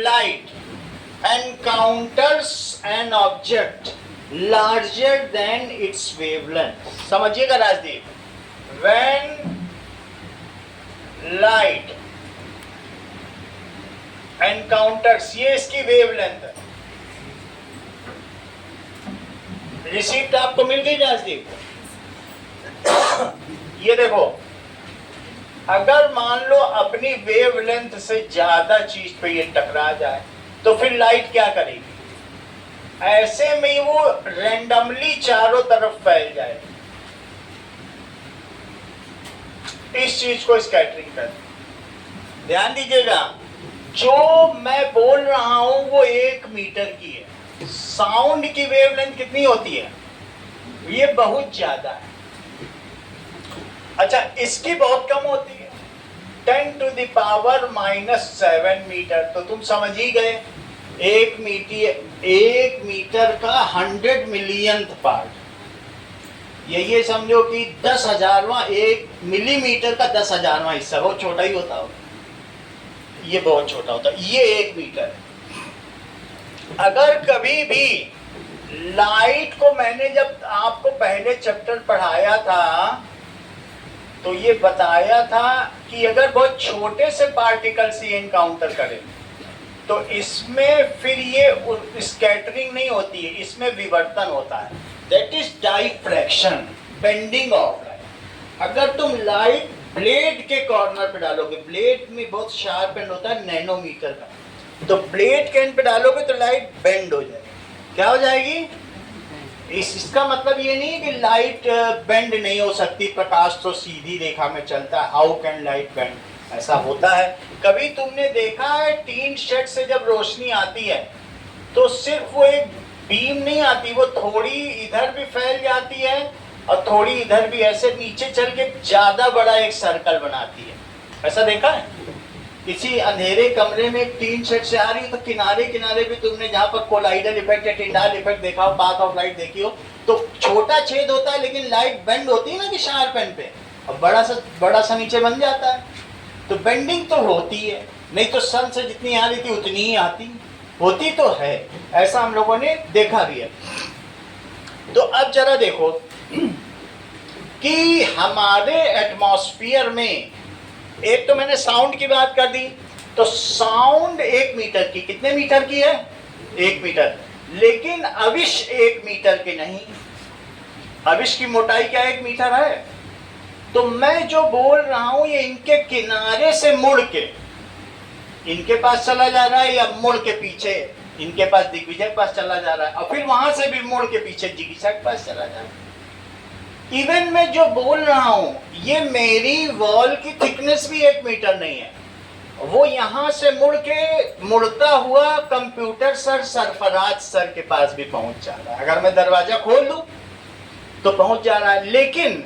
light encounters an object larger than its wavelength, समझिएगा Rajdeep, when light encounters, ये इसकी wavelength है। रिसीप्ट आपको मिल गई राजदीप? ये देखो, अगर मान लो अपनी वेवलेंथ से ज्यादा चीज पे ये टकरा जाए तो फिर लाइट क्या करेगी? ऐसे में वो रैंडमली चारों तरफ फैल जाए। इस चीज को स्कैटरिंग कर, ध्यान दीजिएगा, जो मैं बोल रहा हूं वो 1 मीटर की है। साउंड की वेवलेंथ कितनी होती है? ये बहुत ज्यादा है। अच्छा, इसकी बहुत कम होती है, 10⁻⁻7 मीटर। तो तुम समझ ही गए, 1 मीटर का 100 मिलियंथ पार्ट। ये समझो कि 10,000वां 1 मिलीमीटर का 10,000वां हिस्सा, बहुत छोटा ही होता होगा, ये बहुत छोटा होता है। ये 1 मीटर है। अगर कभी भी लाइट को, मैंने जब आपको पहले चैप्टर पढ़ाया था तो ये बताया था कि अगर बहुत छोटे से पार्टिकल से एनकाउंटर करें तो इसमें फिर ये स्कैटरिंग नहीं होती है, इसमें विवर्तन होता है। That is diffraction, bending of light. अगर तुम लाइट ब्लेड के कॉर्नर पे डालोगे, ब्लेड में बहुत शार्प एंड होता है, नैनोमीटर का, तो ब्लेड के एंड पे डालोगे तो लाइट बेंड हो जाएगी। क्या हो जाएगी? इसका मतलब ये नहीं कि लाइट बेंड नहीं हो सकती, प्रकाश तो सीधी रेखा में चलता है, हाउ कैन लाइट बेंड? ऐसा होता है। कभी तुमने देखा है टीन शेड से जब रोशनी आती है तो सिर्फ वो एक बीम नहीं आती, वो थोड़ी इधर भी फैल जाती है और थोड़ी इधर भी, ऐसे नीचे चल के ज्यादा बड़ा एक सर्कल बनाती है। ऐसा देखा है? किसी अंधेरे कमरे में एक टीन शेड से आ रही है तो किनारे किनारे भी तुमने जहाँ पर कोलाइडल इफेक्ट या टिंडाल इफेक्ट देखा हो, पाथ ऑफ लाइट देखी हो, तो छोटा छेद होता है लेकिन लाइट बेंड होती है ना कि शार्प एंड पे, और बड़ा सा नीचे बन जाता है। तो बेंडिंग तो होती है, नहीं तो सन से जितनी आ रही थी उतनी ही आती, होती तो है। ऐसा हम लोगों ने देखा भी है। तो अब जरा देखो कि हमारे एटमॉस्फेयर में, एक तो मैंने साउंड की बात कर दी, तो साउंड 1 मीटर की, कितने मीटर की है? 1 मीटर। लेकिन अविश 1 मीटर की नहीं, अविश की मोटाई क्या 1 मीटर है? तो मैं जो बोल रहा हूं ये इनके किनारे से मुड़ के इनके पास चला जा रहा है, या मुड़ के पीछे इनके पास दिग्विजय के पास चला जा रहा है, और फिर वहां से भी मुड़ के पीछे जिगीसा के पास चला जा रहा है। इवन मैं जो बोल रहा हूं ये मेरी वॉल की थिकनेस भी 1 मीटर नहीं है, वो यहां से मुड़ के मुड़ता हुआ कंप्यूटर सर सरफराज सर के पास भी पहुंच जा रहा है। अगर मैं दरवाजा खोल दूं तो पहुंच जा रहा है। लेकिन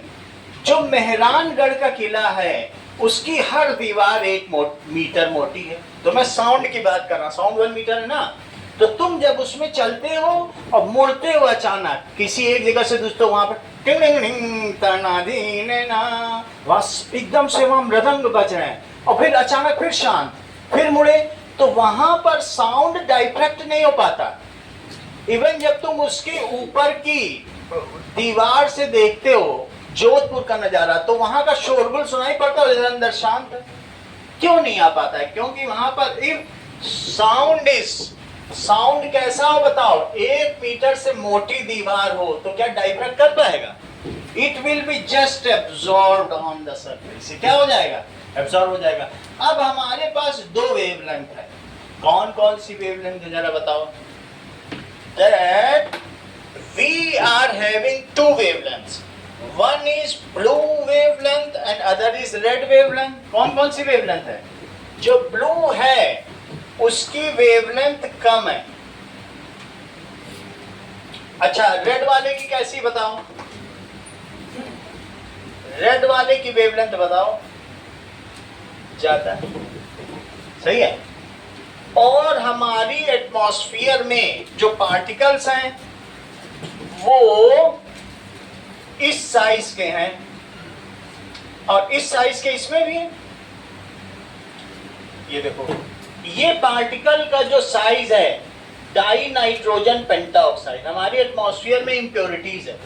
जो मेहरानगढ़ का किला है उसकी हर दीवार 1 मीटर मोटी है। तो मैं साउंड की बात कर रहा हूं, साउंड 1 मीटर है ना, तो तुम जब उसमें चलते हो और मुड़ते हो अचानक किसी एक जगह से दूसरे, वहां पर टिंग टिंग टिंग तनादीन ना, बस एकदम से वहां मृदंग बज रहे हैं और फिर अचानक फिर शांत, फिर मुड़े, तो वहां पर साउंड डाइफ्रैक्ट नहीं हो पाता। इवन जब तुम उसके ऊपर की दीवार से देखते हो जोधपुर का नजारा, तो वहां का शोरगुल सुनाई पड़ता है, अंदर शांत है। क्यों नहीं आ पाता है? क्योंकि वहां पर इफ साउंड कैसा हो बताओ, 1 मीटर से मोटी दीवार हो तो क्या डाइफ्रैक्ट कर पाएगा? It will be just absorbed on the surface. क्या हो जाएगा? एब्जॉर्ब हो जाएगा। अब हमारे पास 2 वेवलेंथ है। कौन कौन सी वेवलेंथ है जरा बताओ? That we are having 2 wavelengths. One is blue wavelength and other is red wavelength. कौन कौन सी वेवलेंथ है? जो ब्लू है उसकी वेवलेंथ कम है। अच्छा, रेड वाले की कैसी बताओ? रेड वाले की वेवलेंथ बताओ, ज्यादा है। सही है। और हमारी एटमॉस्फेयर में जो पार्टिकल्स हैं वो इस साइज के हैं और इस साइज के इसमें भी हैं। ये देखो, ये पार्टिकल का जो साइज है, डाई नाइट्रोजन पेंटाऑक्साइड, हमारी एटमॉस्फेयर में इम्प्योरिटीज है,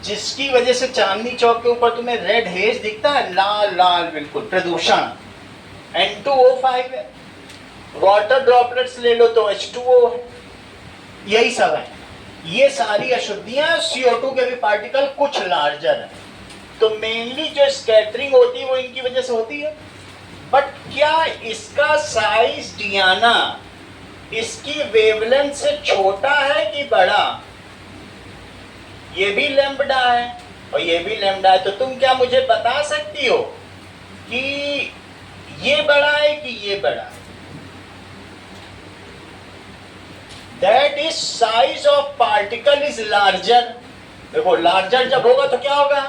जिसकी वजह से चांदनी चौक के ऊपर तुम्हें रेड हेज दिखता है, लाल लाल बिल्कुल प्रदूषण, N2O5 है। वाटर ड्रॉपलेट्स ले लो तो H2O है। यही सब है, ये सारी अशुद्धियां। CO2 के भी पार्टिकल कुछ लार्जर है, तो मेनली जो स्कैटरिंग होती है वो इनकी वजह से होती है। बट क्या इसका साइज डियाना इसकी वेवलेंथ से छोटा है कि बड़ा? ये भी लैम्बडा है और ये भी लैम्बडा है, तो तुम क्या मुझे बता सकती हो कि ये बड़ा है कि ये बड़ा है? That is size of particle is larger। देखो लार्जर जब होगा तो क्या होगा?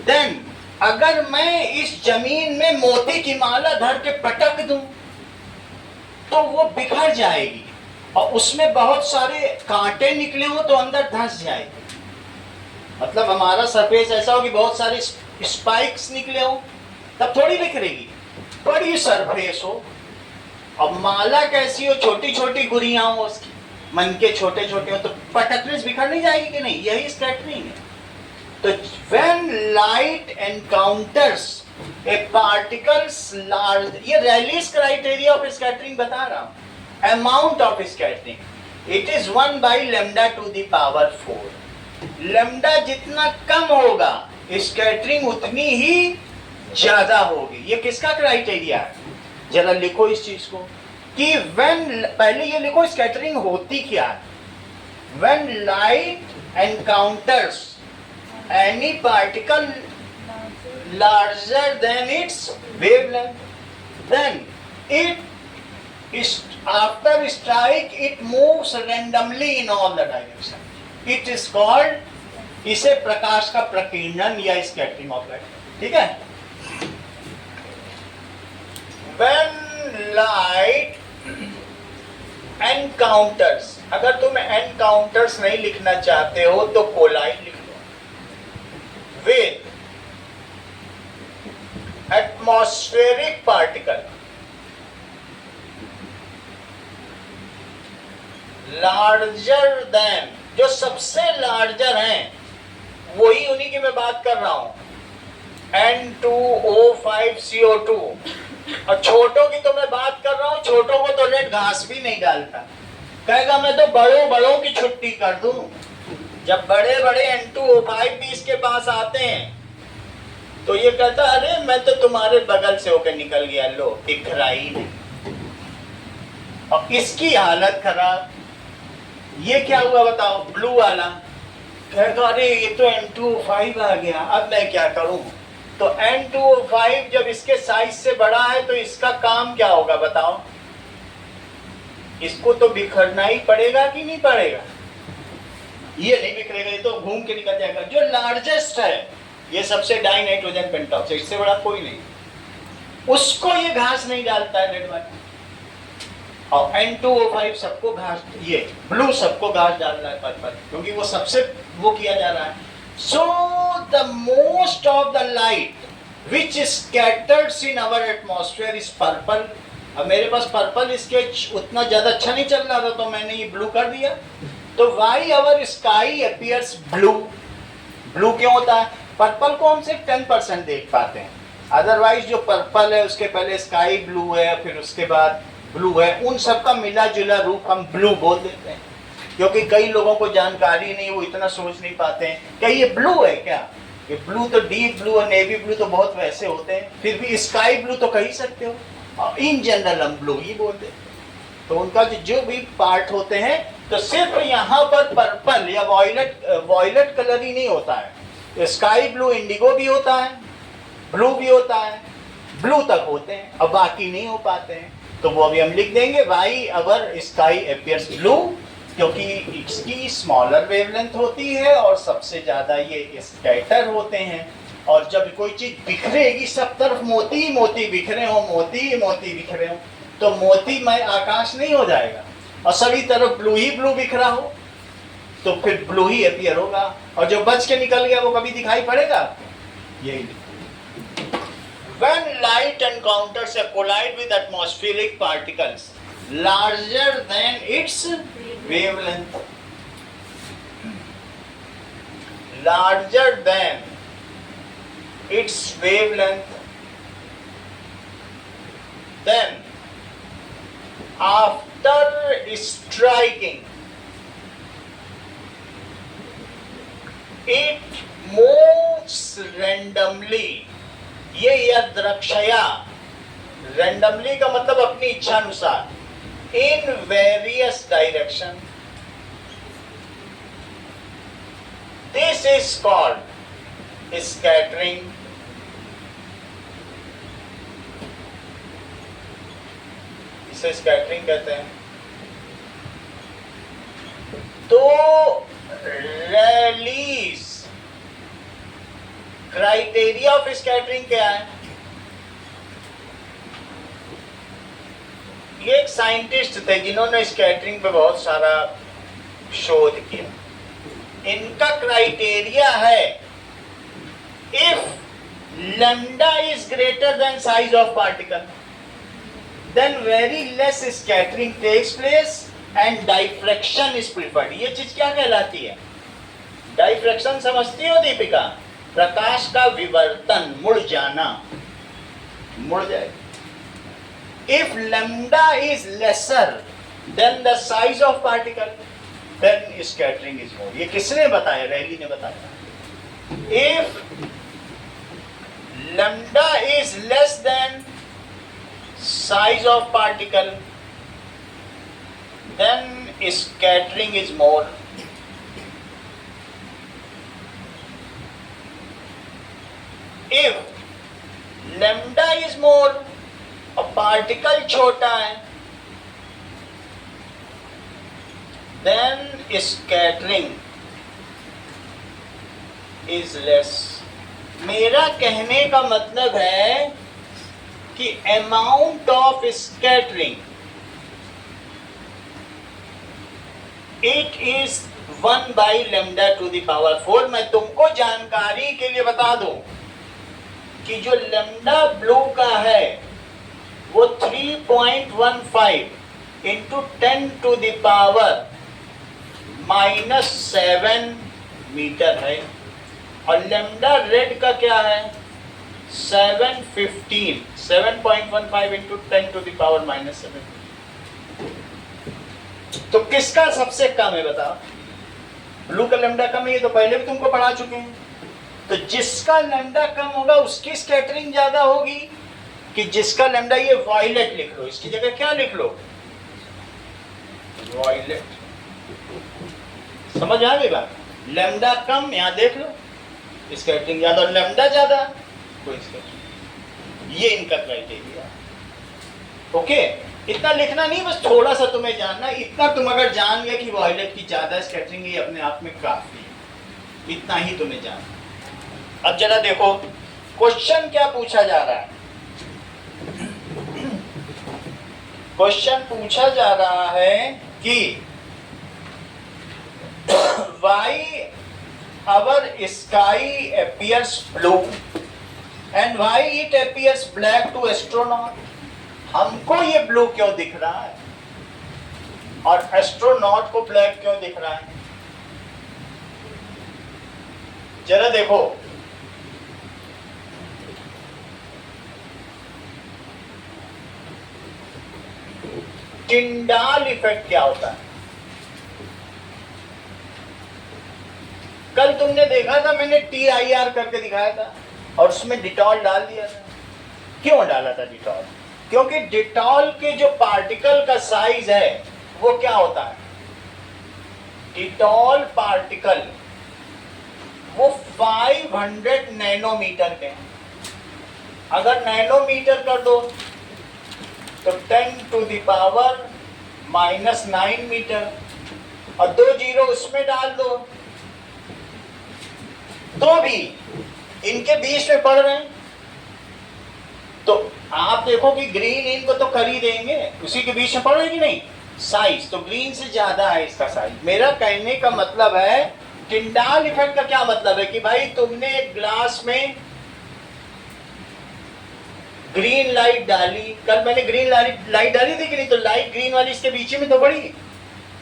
Then अगर मैं इस जमीन में मोती की माला धर के पटक दूं तो वो बिखर जाएगी, और उसमें बहुत सारे कांटे निकले हो तो अंदर धंस जाएगी। मतलब हमारा सरफेस ऐसा हो कि बहुत सारे स्पाइक्स निकले हो, तब थोड़ी बिखरेगी। बड़ी सरफेस हो और माला कैसी हो, छोटी छोटी गुरियां हो उसकी, मन के छोटे छोटे हो, तो पटकने से बिखर नहीं जाएगी कि नहीं? यही स्कैटरिंग है। तो when light encounters a particles large, ये रैलीज क्राइटेरिया ऑफ स्कैटरिंग बता रहा हूं। Amount of scattering it is 1 by lambda to the power 4। Lambda जितना कम होगा स्कैटरिंग उतनी ही ज्यादा होगी। ये किसका क्राइटेरिया है? जरा लिखो इस चीज को कि when, पहले ये लिखो स्कैटरिंग होती क्या है। when light encounters any particle larger than its wavelength, then it is after strike it moves randomly in all the direction। It is called, इसे प्रकाश का प्रकीर्णन या स्कैटरिंग ऑफ लाइट, ठीक है। When light encounters, अगर तुम encounters नहीं लिखना चाहते हो तो कोलाइड लिख लो, with atmospheric particle larger than, जो सबसे लार्जर हैं वही, उन्हीं की मैं बात कर रहा हूं, N2O5 CO2। और छोटों की तो मैं बात कर रहा हूं, छोटों को तो रेड घास भी नहीं डालता, कहेगा मैं तो बड़ों की छुट्टी कर दूं। जब बड़े बड़े N2O5 भी इसके पास आते हैं तो ये कहता अरे मैं तो तुम्हारे बगल से होकर निकल गया, लो दिखरा ही नहीं। और इसकी हालत खराब। ये क्या हुआ बताओ? ब्लू वाला कहेगा अरे ये तो N2O5 आ गया, अब मैं क्या करूं? तो N2O5 जब इसके साइज से बड़ा है तो इसका काम क्या होगा बताओ? इसको तो बिखरना ही पड़ेगा कि नहीं पड़ेगा? ये नहीं बिखरेगा, ये तो घूम के निकल जाएगा। जो लार्जेस्ट है ये सबसे डाई नाइट्रोजन पेंटॉक्साइड, इससे बड़ा कोई नहीं, उसको ये घास नहीं डालता है रेड वाला। और N2O5 सबको घास, ये ब्लू सबको घास डाल रहा है पर्पल, क्योंकि वो सबसे वो किया जा रहा है। So the most of the light which scatters in our atmosphere is purple. अब मेरे पास पर्पल स्केच उतना ज्यादा अच्छा नहीं चल रहा था तो मैंने ये ब्लू कर दिया। तो why our sky appears blue. Blue क्यों होता है? पर्पल को हम सिर्फ 10% देख पाते हैं, अदरवाइज जो पर्पल है उसके पहले स्काई ब्लू है, फिर उसके बाद ब्लू है, उन सब का मिला जुला रूप हम ब्लू बोल देते हैं, क्योंकि कई लोगों को जानकारी नहीं, वो इतना सोच नहीं पाते हैं क्या ये ब्लू है क्या? ये ब्लू तो डीप ब्लू और नेवी ब्लू तो बहुत वैसे होते हैं, फिर भी स्काई ब्लू तो कह ही सकते हो, और इन जनरल हम ब्लू ही बोल देते हैं। तो उनका जो भी पार्ट होते हैं, तो सिर्फ यहाँ पर पर्पल या वॉयलेट कलर ही नहीं होता है, तो स्काई ब्लू, इंडिगो भी होता है, ब्लू भी होता है, ब्लू तक होते हैं, अब बाकी नहीं हो पाते हैं। तो वो अभी हम लिख देंगे why our sky appears blue, क्योंकि इसकी स्मॉलर वेवलेंथ होती है और सबसे ज्यादा ये स्कैटर होते हैं। और जब कोई चीज बिखरेगी, सब तरफ मोती ही मोती बिखरे हो, मोती ही मोती बिखरे हो, तो मोतीमय आकाश नहीं हो जाएगा, और सभी तरफ ब्लू ही ब्लू बिखरा हो तो फिर ब्लू ही अपीयर होगा, और जो बच के निकल गया वो कभी दिखाई पड़ेगा? यही When light encounters a collide with atmospheric particles larger than its wavelength, larger than its wavelength, then after striking it moves randomly. ये यदृक्षया, randomly का मतलब अपनी इच्छा अनुसार, in various direction. This is called scattering. इसे स्कैटरिंग कहते हैं. तो रैलीज क्राइटेरिया ऑफ स्कैटरिंग क्या है? ये एक साइंटिस्ट थे जिन्होंने स्कैटरिंग पे बहुत सारा शोध किया. इनका क्राइटेरिया है if lambda is greater than size of particle then very less scattering takes place and diffraction is preferred. ये चीज क्या कहलाती है? डाइफ्रैक्शन समझती हो दीपिका? प्रकाश का विवर्तन, मुड़ जाना, मुड़ जाए. If lambda is lesser than the size of particle, then scattering is more. ये किसने बताया? रैली ने बताया. If lambda is less than size of particle, then scattering is more. If lambda is more और particle छोटा है, then scattering is less. मेरा कहने का मतलब है कि amount of scattering it is 1 by lambda to the power 4. मैं तुमको जानकारी के लिए बता दूं कि जो लैम्डा ब्लू का है वो 3.15 into 10 to the power -7 metre है और लैम्डा रेड का क्या है? 7.15 into 10 to the power -7. तो किसका सबसे कम है बताओ? ब्लू का लैम्डा कम है, ये तो पहले भी तुमको पढ़ा चुके हैं. तो जिसका लैम्डा कम होगा उसकी स्कैटरिंग ज्यादा होगी कि जिसका लैम्डा, ये वायलेट लिख लो, इसकी जगह क्या लिख लो? वायलेट. समझ आ गई बात? लैम्डा कम, यहां देख लो, स्कैटरिंग ज्यादा. लैम्डा ज्यादा, कोई स्कैटरिंग. ये इनका क्राइटेरिया. ओके, इतना लिखना नहीं, बस थोड़ा सा तुम्हें जानना. इतना तुम अगर जान गए कि वायलेट की ज्यादा स्कैटरिंग, ये अपने आप में काफी है. इतना ही तुम्हें जानना. अब जरा देखो क्वेश्चन क्या पूछा जा रहा है. क्वेश्चन पूछा जा रहा है कि why our sky appears blue and why it appears black to astronaut. हमको ये ब्लू क्यों दिख रहा है और एस्ट्रोनॉट को ब्लैक क्यों दिख रहा है? जरा देखो. टिंडाल इफेक्ट क्या होता है? कल तुमने देखा था, मैंने TIR करके दिखाया था और उसमें डिटॉल डाल दिया था. क्यों डाला था डिटॉल? क्योंकि डिटॉल के जो पार्टिकल का साइज है वो क्या होता है? डिटॉल पार्टिकल वो 500 नैनोमीटर के. अगर नैनोमीटर कर दो तो 10 to the power -9 मीटर और 2 जीरो उसमें डाल दो तो भी इनके बीच में पड़ रहे हैं. तो आप देखो कि ग्रीन इनको तो कर ही देंगे, उसी के बीच में पड़ रहे कि नहीं साइज, तो ग्रीन से ज्यादा है इसका साइज. मेरा कहने का मतलब है टिंडाल इफेक्ट का क्या मतलब है कि भाई तुमने एक ग्लास में ग्रीन लाइट डाली, कल मैंने ग्रीन लाइट डाली थी कि नहीं, तो लाइट ग्रीन वाली इसके बीच में तो पड़ी,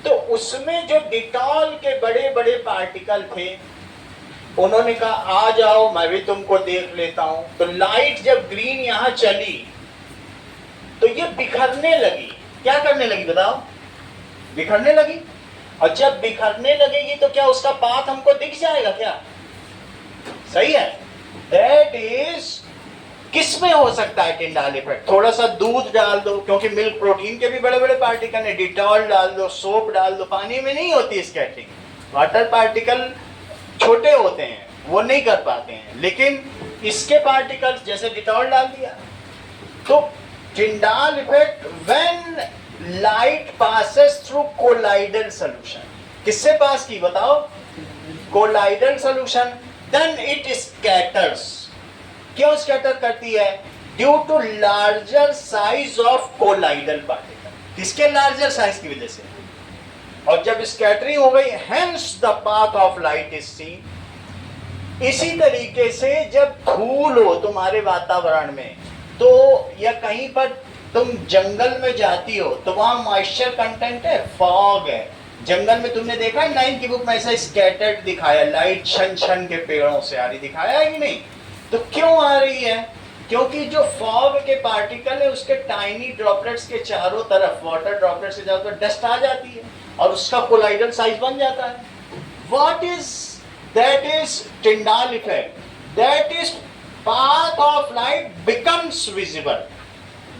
तो उसमें जो डिटॉल के बड़े बड़े पार्टिकल थे, उन्होंने कहा आ जाओ मैं भी तुमको देख लेता हूं। तो लाइट जब ग्रीन यहां चली तो ये बिखरने लगी। क्या करने लगी बताओ? बिखरने लगी। और जब बिखरने लगेगी तो क्या उसका पाथ हमको दिख जाएगा क्या? सही है। दैट इज किस में हो सकता है टिंडाल इफेक्ट? थोड़ा सा दूध डाल दो, क्योंकि मिल्क प्रोटीन के भी बड़े बड़े पार्टिकल है, डिटॉल डाल दो, सोप डाल दो, पानी में नहीं होती स्कैटरिंग। वाटर पार्टिकल छोटे होते हैं, वो नहीं कर पाते हैं, लेकिन इसके पार्टिकल्स जैसे डिटॉल डाल दिया। तो Tyndall effect when light passes through colloidal solution. किससे पास की बताओ? Colloidal solution. Then it scatters. क्यों स्कैटर करती है? Due to larger size of colloidal particle. किसके लार्जर साइज की वजह से? और जब स्कैटरिंग हो गई, hence the path of light is seen. इसी तरीके से जब धूल हो तुम्हारे वातावरण में, तो या कहीं पर तुम जंगल में जाती हो तो वहां मॉइस्चर कंटेंट है, फॉग है। जंगल में तुमने देखा है 9th की बुक में ऐसा स्कैटर्ड दिखाया, लाइट छन छन के पेड़ों से आ रही, दिखाया है कि नहीं? तो क्यों आ रही है? क्योंकि जो फॉग के पार्टिकल है उसके टाइनी ड्रॉपलेट्स के चारों तरफ, वाटर ड्रॉपलेट्स के चारों तरफ डस्ट आ जाती है और उसका कोलाइडल साइज बन जाता है। What is that? Is Tyndall effect. That is path of light becomes visible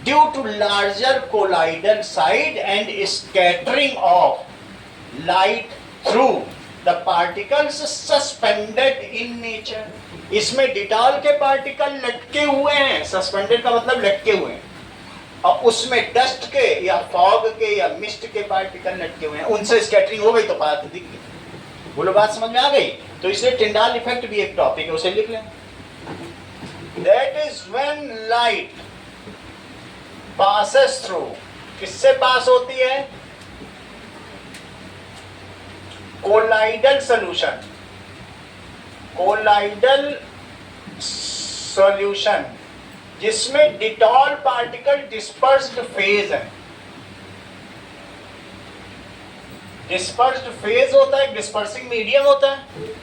due to larger colloidal side and scattering of light through the particles suspended in nature। इसमें Dettol के particle लटके हुए हैं, suspended का मतलब लटके हुए हैं, और उसमें डस्ट के या फॉग के या मिस्ट के पार्टिकल लटके हुए हैं, उनसे स्कैटरिंग हो गई तो पाथ दिख गई। बोलो बात समझ में आ गई? तो इसलिए टिंडाल इफेक्ट भी एक टॉपिक है, उसे लिख लें। That is when light passes through। किससे पास होती है? Colloidal solution. कोलाइडल सॉल्यूशन जिसमें डिटॉल पार्टिकल डिस्पर्स्ड फेज है। डिस्पर्स्ड फेज होता है, डिस्पर्सिंग मीडियम होता है।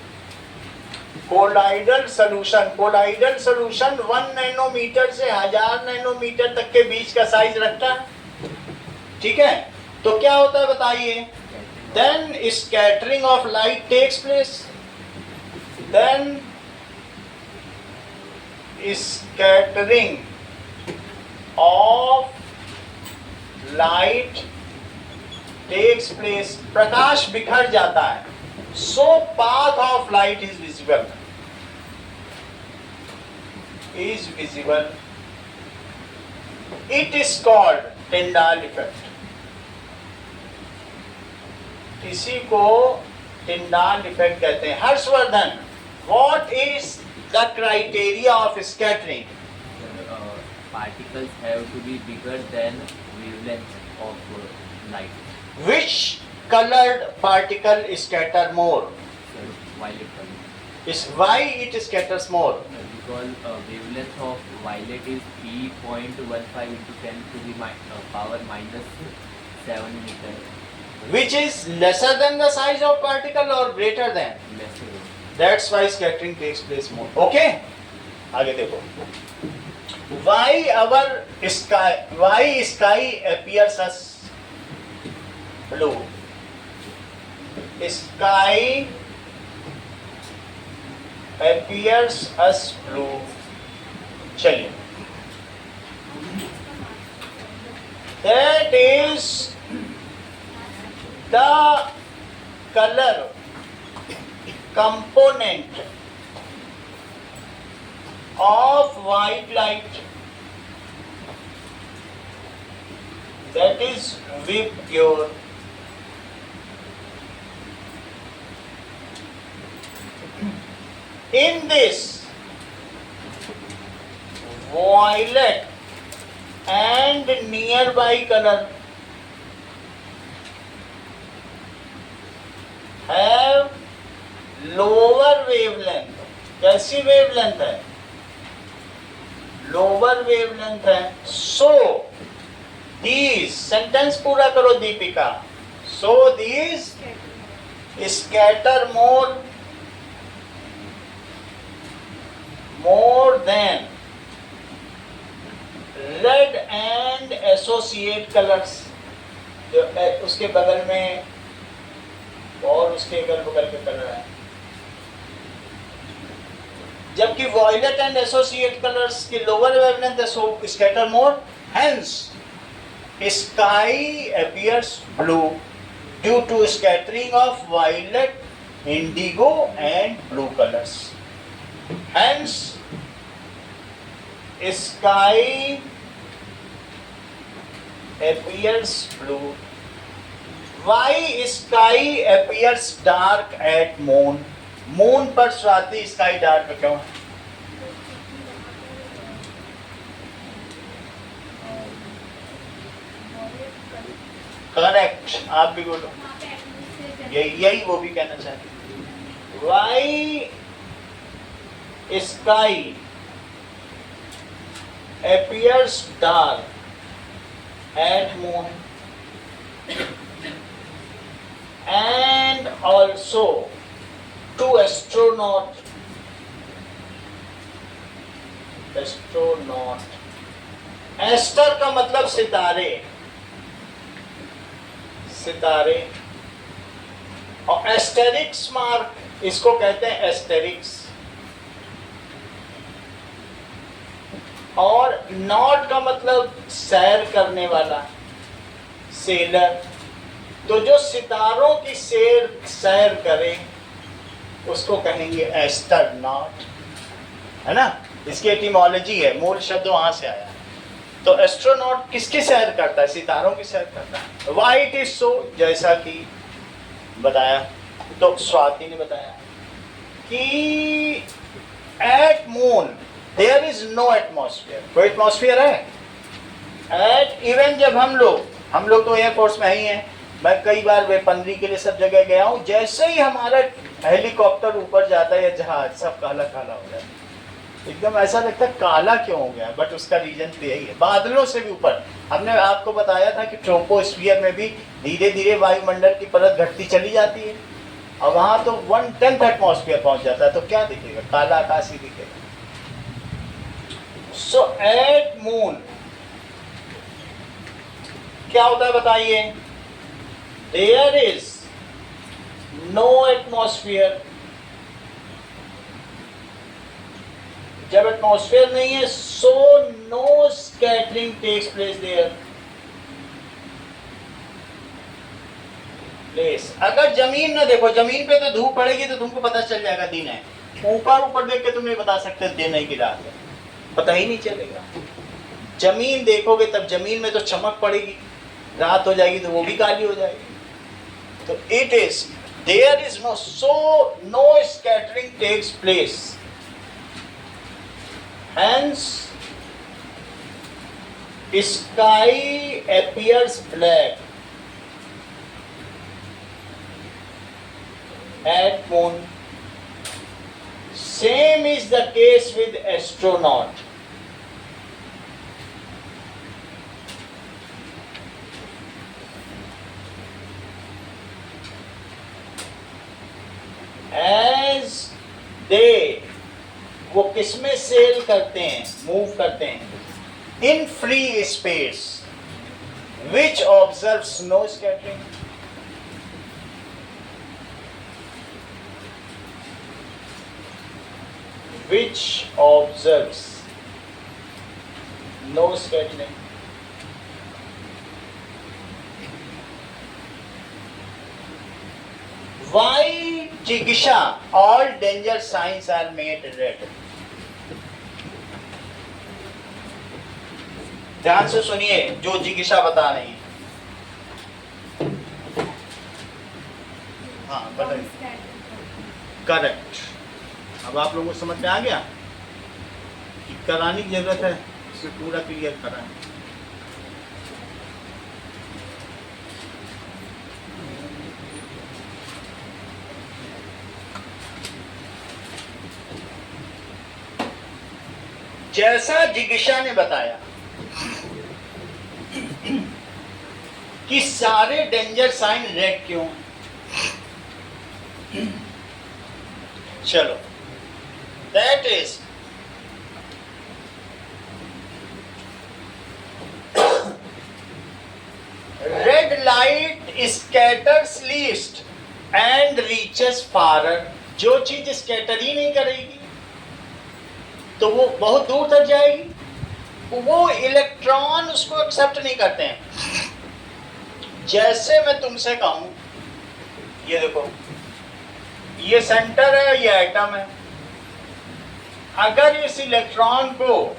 Colloidal solution, colloidal solution 1 nanometre से 1000 नैनोमीटर तक के बीच का साइज रखता है। ठीक है, तो क्या होता है बताइए? Then scattering of light takes place. Then scattering of light takes place. प्रकाश बिखर जाता है। So path of light is visible, It is called Tyndall effect। इसी को Tyndall effect कहते हैं। Harshvardhan, what is the criteria of scattering? Particles have to be bigger than wavelength of light। Which colored particle scatter more? Violet color। Is why it scatters more? Because wavelength of violet is E.15 into 10 to the power -7 meter। Which is lesser than the size of particle or greater than? Lesser। That's why scattering takes place more। Okay? आगे देखो। Why sky appears as blue? Sky appears as blue। चलिए, that is the color component of white light, that is Vibgyor। In this violet and nearby color have lower wavelength। कैसी wavelength है? Lower wavelength है. So these, sentence पूरा करो Deepika. So these scatter more than red and associate colors. जो उसके बगल में और उसके अगल बगल के कलर है, जबकि वॉयलेट एंड एसोसिएट कलर्स की लोअर वेवलेंथ है, so scatter more. Hence sky appears blue due to scattering of violet, indigo and blue colours. Hence sky appears blue. Why sky appears dark at moon? Moon पर Swati sky dark क्यों? Correct. आप भी बोलो. यही वो भी कहना चाहते. Why sky appears dark at moon and also to astronaut. Aster का मतलब सितारे, सितारे. और एस्टेरिक्स मार्क इसको कहते हैं एस्टेरिक्स. और नॉट का मतलब सैर करने वाला, सेलर. तो जो सितारों की सैर करे उसको कहेंगे एस्ट्रोनॉट, है ना. इसकी एटिमोलॉजी है, मूल शब्द वहां से आया. तो एस्ट्रोनॉट किसकी सैर करता है? सितारों की सैर करता है. व्हाई इट इज सो, जैसा कि बताया, तो स्वाति ने बताया कि at moon there is no atmosphere. कोई एटमॉस्फेयर है? एट इवन जब हम लोग तो एयरफोर्स में ही हैं. मैं कई बार वेपनरी के लिए सब जगह गया हूँ. जैसे ही हमारा हेलीकॉप्टर ऊपर जाता है या जहाज, सब काला काला हो जाता है. एकदम ऐसा लगता है काला क्यों हो गया. बट उसका रीजन तो यही है, बादलों से भी ऊपर. हमने आपको बताया था कि ट्रोपोस्फियर में भी धीरे धीरे वायुमंडल की परत घटती चली जाती है और वहाँ तो 1/10 एटमॉस्फेयर पहुँच जाता है. तो क्या दिखेगा? काला आकाश ही दिखेगा. सो एट मून क्या होता है बताइए? There is no atmosphere. जब एटमॉस्फेयर नहीं है, so no scattering takes place there. Place. अगर जमीन ना देखो, जमीन पे तो धूप पड़ेगी तो तुमको पता चल जाएगा दिन है. ऊपर देख के तुम नहीं बता सकते दिन है कि रात है, पता ही नहीं चलेगा. जमीन देखोगे तब जमीन में तो चमक पड़ेगी, रात हो जाएगी तो वो भी काली हो जाएगी. तो it is there is no, so no scattering takes place. Hence, sky appears black at moon. Same is the case with astronaut. As they, वो किसमें सेल करते हैं, मूव करते हैं? In free space, which observes no scattering. Which observes no scattering. Why Jigisha all danger signs are made red? ध्यान से सुनिए जो जिगिशा बता रही है. हाँ बताइए. करेक्ट. अब आप लोगों को समझ में आ गया कि कराने की जरूरत है, इसे पूरा क्लियर कराएं. जैसा जिज्ञासा ने बताया कि सारे डेंजर साइन रेड क्यों हैं? चलो, that is red light scatters least and reaches farther. जो चीज स्कैटर ही नहीं करेगी तो वो बहुत दूर तक जाएगी। वो इलेक्ट्रॉन उसको एक्सेप्ट नहीं करते हैं। जैसे मैं तुमसे कहूं, ये देखो, ये सेंटर है, ये एटम है। अगर इस इलेक्ट्रॉन को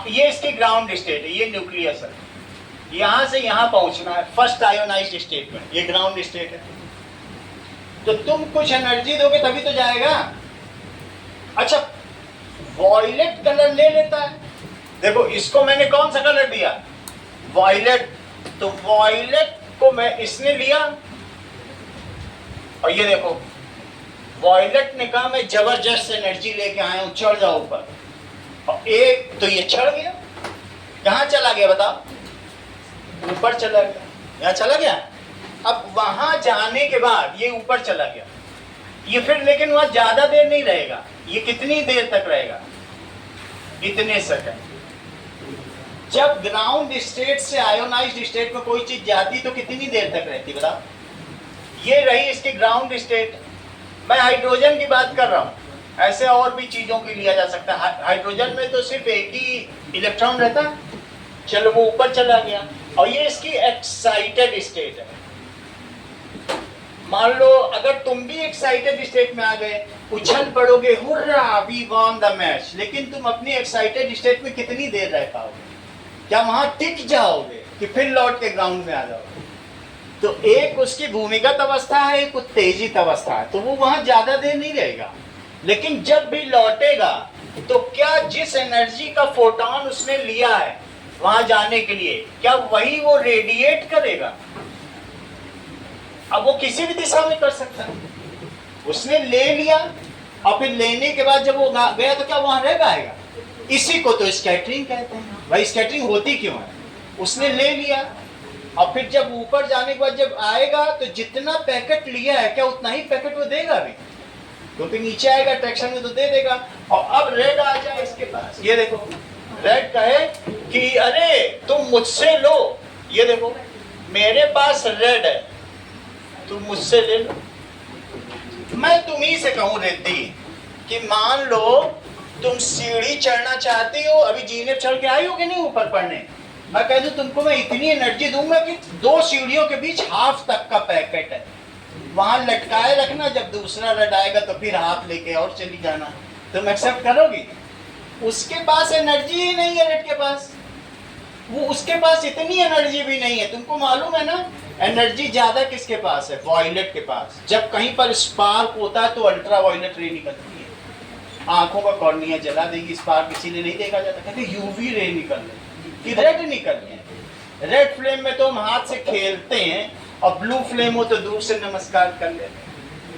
ये इसकी ग्राउंड स्टेट है, ये न्यूक्लियस है, यहां से यहां पहुंचना है फर्स्ट आयोनाइज्ड स्टेट में, ये ग्राउंड स्टेट है। तो तुम कुछ एनर्जी दोगे तभी तो जाएगा। अच्छा, वॉयलेट कलर ले लेता है। देखो, इसको मैंने कौन सा कलर दिया? वॉयलेट। तो वॉयलेट को मैं इसने लिया, और ये देखो, वॉयलेट ने कहा मैं जबरदस्त एनर्जी लेके आया हूं, चढ़ जाओ ऊपर। और एक तो ये चढ़ गया। कहां चला गया बताओ? ऊपर चला गया। यहां चला गया। अब वहां जाने के बाद ये ऊपर चला गया, ये फिर लेकिन वहां ज्यादा देर नहीं रहेगा। ये कितनी देर तक रहेगा? इतने सेकंड। जब ग्राउंड स्टेट से आयोनाइज्ड स्टेट में कोई चीज जाती तो कितनी देर तक रहती बताओ? ये रही इसकी ग्राउंड स्टेट। मैं हाइड्रोजन की बात कर रहा हूं, ऐसे और भी चीजों की लिया जा सकता है। हाइड्रोजन में तो सिर्फ एक ही इलेक्ट्रॉन रहता है। चलो, वो ऊपर चला गया, और ये इसकी एक्साइटेड स्टेट है। मान लो अगर तुम भी एक्साइटेड स्टेट में आ गए, उछल पड़ोगे, hurrah we won the match, लेकिन तुम अपनी एक्साइटेड स्टेट में कितनी देर रह पाओगे? क्या वहां टिक जाओगे कि फिर लौट के ग्राउंड में आ जाओगे? तो एक उसकी भूमिगत अवस्था है, एक उत्तेजित अवस्था है, तो वो वहां ज्यादा देर नहीं रहेगा। लेकिन जब भी लौटेगा तो क्या जिस एनर्जी का फोटोन उसने लिया है वहां जाने के लिए, क्या वही वो रेडिएट करेगा? अब वो किसी भी दिशा में कर सकता है। उसने ले लिया, और फिर लेने के बाद जब वो गया तो क्या वहां रह पाएगा? इसी को तो स्कैटरिंग कहते हैं। भाई, स्कैटरिंग होती क्यों है? उसने ले लिया, और फिर जब ऊपर जाने के बाद जब आएगा तो जितना पैकेट लिया है, क्या उतना ही पैकेट वो देगा भी? क्योंकि नीचे आएगा ट्रैक्शन में तो दे देगा। और अब रेड आ जाए इसके पास, ये देखो, रेड कहे कि अरे तुम मुझसे लो, ये देखो मेरे पास रेड है, तुम मुझसे ले लो। मैं तुम्ही से कहूं रिद्धि कि मान लो तुम सीढ़ी चढ़ना चाहती हो, अभी जीने चढ़ के आई हो कि नहीं ऊपर पढ़ने, मैं कह दूं तुमको मैं इतनी एनर्जी दूंगा कि 2 सीढ़ियों के बीच हाफ तक का पैकेट है, वहां लटकाए रखना, जब दूसरा रेड आएगा तो फिर हाथ लेके और चली जाना। तुम एक्सेप्ट करोगी? उसके पास एनर्जी ही नहीं है रेड के पास, वो उसके पास इतनी एनर्जी भी नहीं है। तुमको मालूम है ना, एनर्जी ज्यादा किसके पास है? वॉयलेट के पास। जब कहीं पर स्पार्क होता है तो अल्ट्रा वॉयलेट रे निकलती है, आंखों का कॉर्निया जला देगी। स्पार्क इसीलिए नहीं देखा जाता, कहते यूवी रे निकल रही कि रेड निकल रही है। रेड फ्लेम में तो हम हाथ से खेलते हैं, और ब्लू फ्लेम हो तो दूर से नमस्कार कर लेते हैं।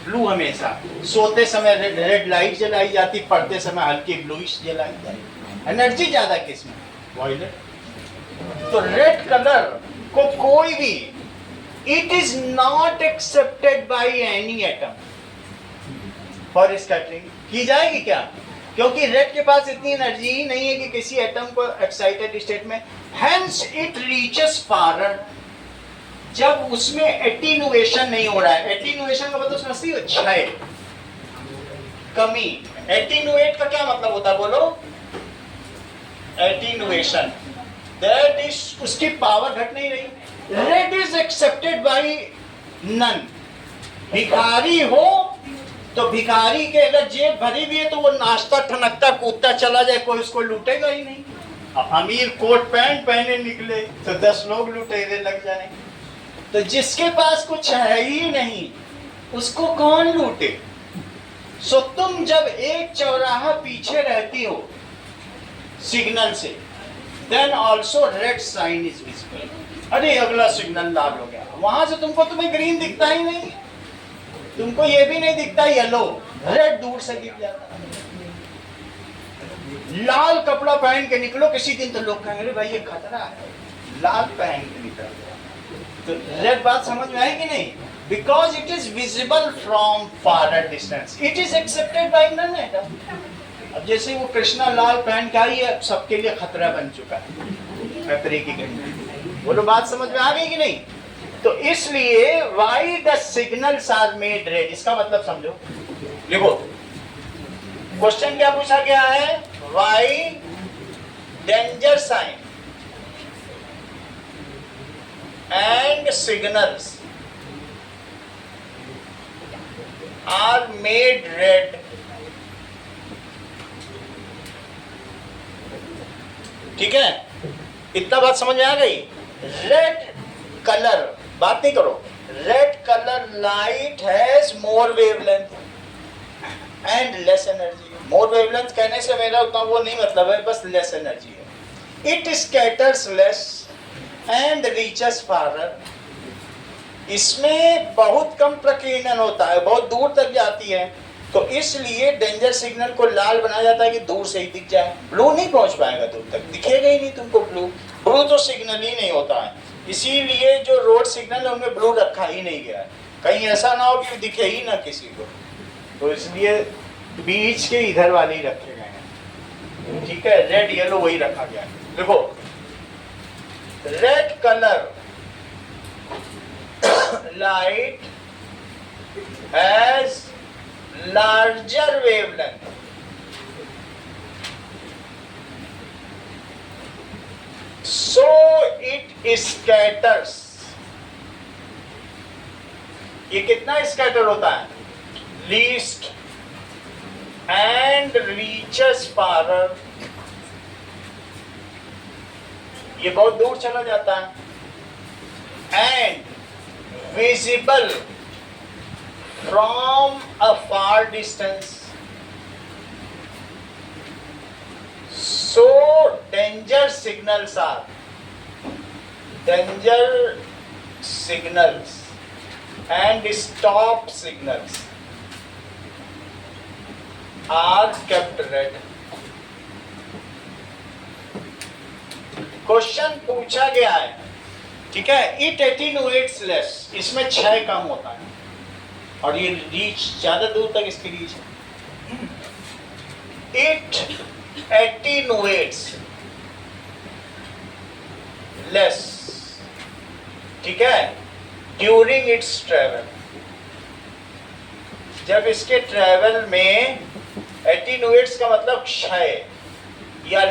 ब्लू हमेशा सोते समय रेड लाइट जलाई जाती, पढ़ते समय हल्की ब्लूइश जलाई जाती। एनर्जी ज्यादा किसमें? वॉयलेट। तो रेड कलर को कोई भी, it is not accepted by any atom for scattering. की जाएगी क्या? क्योंकि रेड के पास इतनी एनर्जी ही नहीं है कि किसी एटम को एक्साइटेड स्टेट में, हेंस इट रीचेस फारर। जब उसमें एटीनुएशन नहीं हो रहा है, एटीनुएशन का मतलब समझती हो? क्षय, कमी। एटीनुएट का क्या मतलब होता है बोलो? एटीनुएशन, दैट इज उसकी पावर घट नहीं रही। Red is accepted by none. भिखारी हो तो भिखारी के अगर जेब भरी भी है तो वो नाश्ता ठनकता कूदता चला जाए, कोई उसको लूटेगा ही नहीं। अब अमीर कोट पैंट पहने निकले तो 10 लोग लुटेरे लग जाए। तो जिसके पास कुछ है ही नहीं उसको कौन लूटे? सो तुम जब एक चौराहा पीछे रहती हो सिग्नल से, then also red sign is visible. अरे अगला सिग्नल लाल हो गया, वहां से तुम्हें ग्रीन दिखता ही नहीं, तुमको ये भी नहीं दिखता येलो, रेड दूर से दिख जाता। लाल कपड़ा पहन के निकलो किसी दिन तो लोग कहेंगे भाई ये खतरा है, लाल पहन के निकल गया। तो रेड बात समझ में आई कि नहीं? Because it is visible from far distance, it is accepted by internet. अब जैसे वो कृष्णा लाल पहन के आई है, सबके लिए खतरा बन चुका है, खतरे की घंटी। बोलो बात समझ में आ गई कि नहीं? तो इसलिए why the signals are made red, इसका मतलब समझो, लिखो। क्वेश्चन क्या पूछा गया है? Why danger sign and signals are made red. ठीक है, इतना बात समझ में आ गई? रेड कलर, बात नहीं करो, red colour light has more wavelength and less energy. More wavelength कहने से मेरा उतना वो नहीं मतलब है, बस लेस एनर्जी है। It scatters less and reaches farther. इसमें बहुत कम प्रकीर्णन होता है, बहुत दूर तक जाती है, तो इसलिए डेंजर सिग्नल को लाल बनाया जाता है कि दूर से ही दिख जाए। ब्लू नहीं पहुंच पाएगा दूर तक, दिखेगा ही नहीं तुमको ब्लू। ब्लू तो सिग्नल ही नहीं होता है, इसीलिए जो रोड सिग्नल है उनमें ब्लू रखा ही नहीं गया है, कहीं ऐसा ना हो कि दिखे ही ना किसी को, तो इसलिए बीच के इधर वाले ही रखे गए हैं। ठीक है, रेड येलो वही रखा गया है। देखो, red colour light has larger wavelength, so it scatters। ये कितना स्कैटर होता है? Least and reaches farther. ये बहुत दूर चला जाता है। And visible from a far distance. So danger signals and stop signals are kept red। Question पूछा गया है, ठीक है, इट एटीन्यूएट्स लेस, इसमें क्षय कम होता है और ये रीच ज्यादा दूर तक इसकी रीच है। इट attenuates less, ठीक है, during its travel। जब इसके ट्रेवल में, attenuates का मतलब क्षय या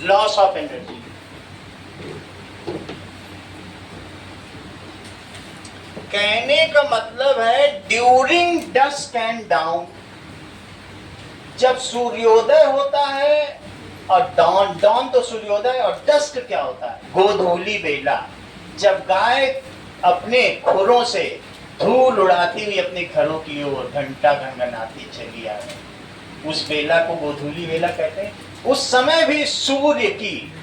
लॉस ऑफ एनर्जी। कहने का मतलब है ड्यूरिंग डस्क एंड डाउन, जब सूर्योदय होता है और डॉन तो सूर्योदय, और डस्क क्या होता है? गोधूली बेला, जब गाय अपने खुरों से धूल उड़ाती हुई अपने घरों की ओर घंटा घंघनाती चली आ रही, उस बेला को गोधूली बेला कहते हैं। उस समय भी सूर्य की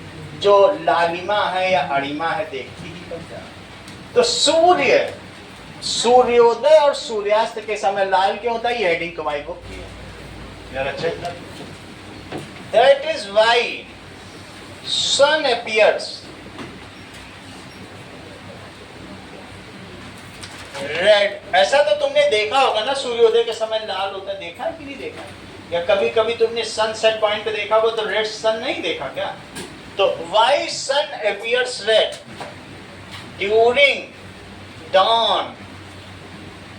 जो लालिमा है या अणिमा है देखती ही पड़ता। तो सूर्योदय और सूर्यास्त के समय लाल क्यों होता है? ये हेडिंग कमाई बुक की है। That is why sun appears red। ऐसा तो तुमने देखा होगा ना, सूर्योदय के समय लाल होता है, देखा है कि नहीं देखा? या कभी कभी तुमने सनसेट पॉइंट पे देखा हो तो रेड सन नहीं देखा क्या? तो why sun appears red during dawn।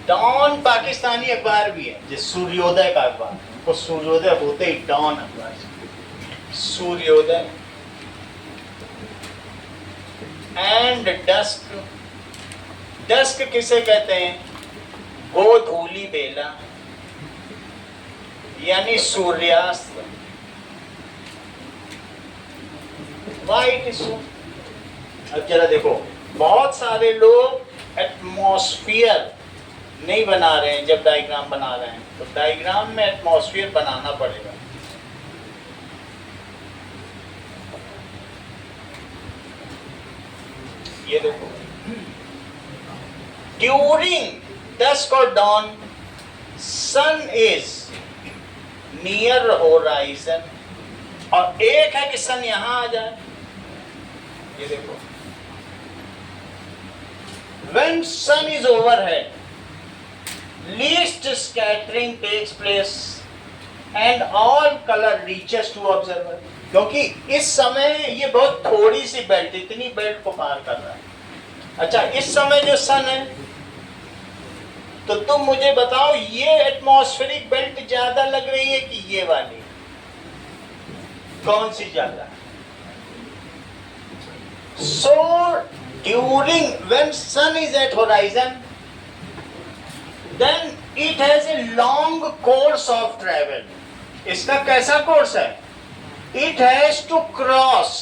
dawn Pakistani अखबार भी है, जिस सूर्योदय का अखबार, वो सूर्योदय होते ही डॉन अखबार, सूर्योदय। एंड डस्क, डस्क किसे कहते हैं? गोधूली बेला यानी सूर्यास्त। White so. अब जरा देखो, बहुत सारे लोग एटमॉस्फेयर नहीं बना रहे हैं, जब डायग्राम बना रहे हैं तो डायग्राम में एटमॉस्फेयर बनाना पड़ेगा। ये देखो, ड्यूरिंग डस्क और dawn sun is near horizon, और एक है कि सन यहां आ जाए। ये देखो, when sun is overhead, least scattering takes place and all color reaches to observer। क्योंकि इस समय ये बहुत थोड़ी सी बेल्ट, इतनी बेल्ट को पार कर रहा है। अच्छा, इस समय जो सन है, तो तुम मुझे बताओ ये एटमॉस्फेरिक बेल्ट ज्यादा लग रही है कि ये वाली? कौन सी ज्यादा? So during when sun is at horizon, then it has a long course of travel। इसका कैसा कोर्स है? It has to cross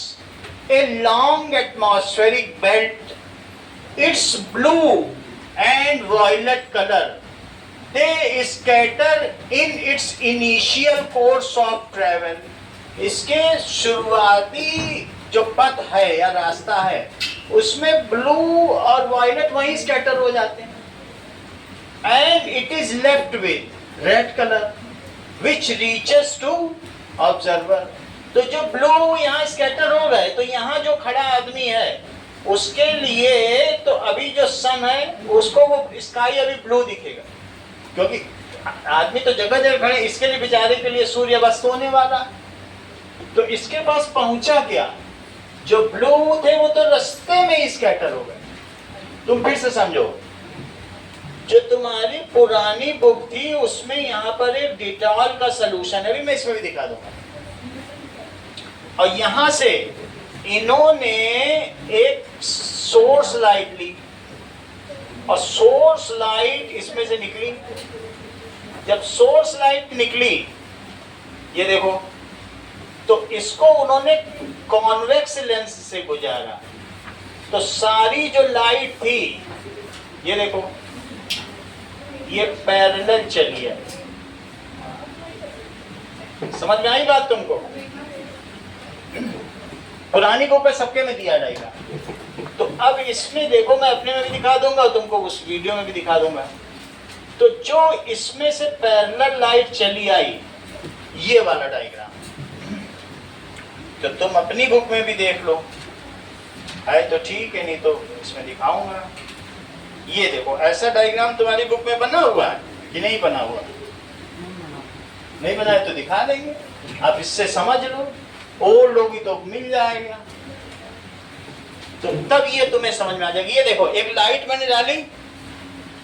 a long atmospheric belt। Its blue and violet color, they scatter in its initial course of travel। इसके शुरुआती जो पथ है या रास्ता है, उसमें ब्लू और वायलेट वहीं स्कैटर हो जाते हैं। And it is left with red colour which reaches to observer. तो जो ब्लू यहाँ स्कैटर हो गए, तो यहाँ जो खड़ा आदमी है उसके लिए तो अभी जो सन है उसको वो स्काई अभी ब्लू दिखेगा, क्योंकि आदमी तो जगह जगह खड़े, इसके लिए बेचारे के लिए सूर्य अस्त होने वाला। तो इसके पास पहुंचा क्या? जो ब्लू थे वो तो रास्ते में ही स्कैटर हो गए। तुम फिर से समझो, जो तुम्हारी पुरानी बुक थी उसमें यहाँ पर एक डिटॉल का सलूशन है, अभी मैं इसमें भी दिखा दूंगा। और यहां से इन्होंने एक सोर्स लाइट ली और सोर्स लाइट इसमें से निकली। जब सोर्स लाइट निकली, ये देखो, तो इसको उन्होंने कॉन्वेक्स लेंस से गुजारा, तो सारी जो लाइट थी, ये देखो, ये पैरेलल चली है। समझ में आई बात तुमको? पुरानी बुक पे सबके में दिया जाएगा। तो अब इसमें देखो, मैं अपने में भी दिखा दूंगा और तुमको उस वीडियो में भी दिखा दूंगा। तो जो इसमें से पैरेलल लाइट चली आई, ये वाला डायग्राम, तो तुम अपनी बुक में भी देख लो, है तो ठीक है, नहीं तो इसमें दिखाऊंगा। ये देखो, ऐसा डायग्राम तुम्हारी बुक में बना हुआ है कि नहीं बना हुआ? नहीं बना है तो दिखा देंगे, आप इससे समझ लो, और लोग तो मिल जाएगा, तो तब ये तुम्हें समझ में आ जाएगी। ये देखो, एक लाइट मैंने डाली।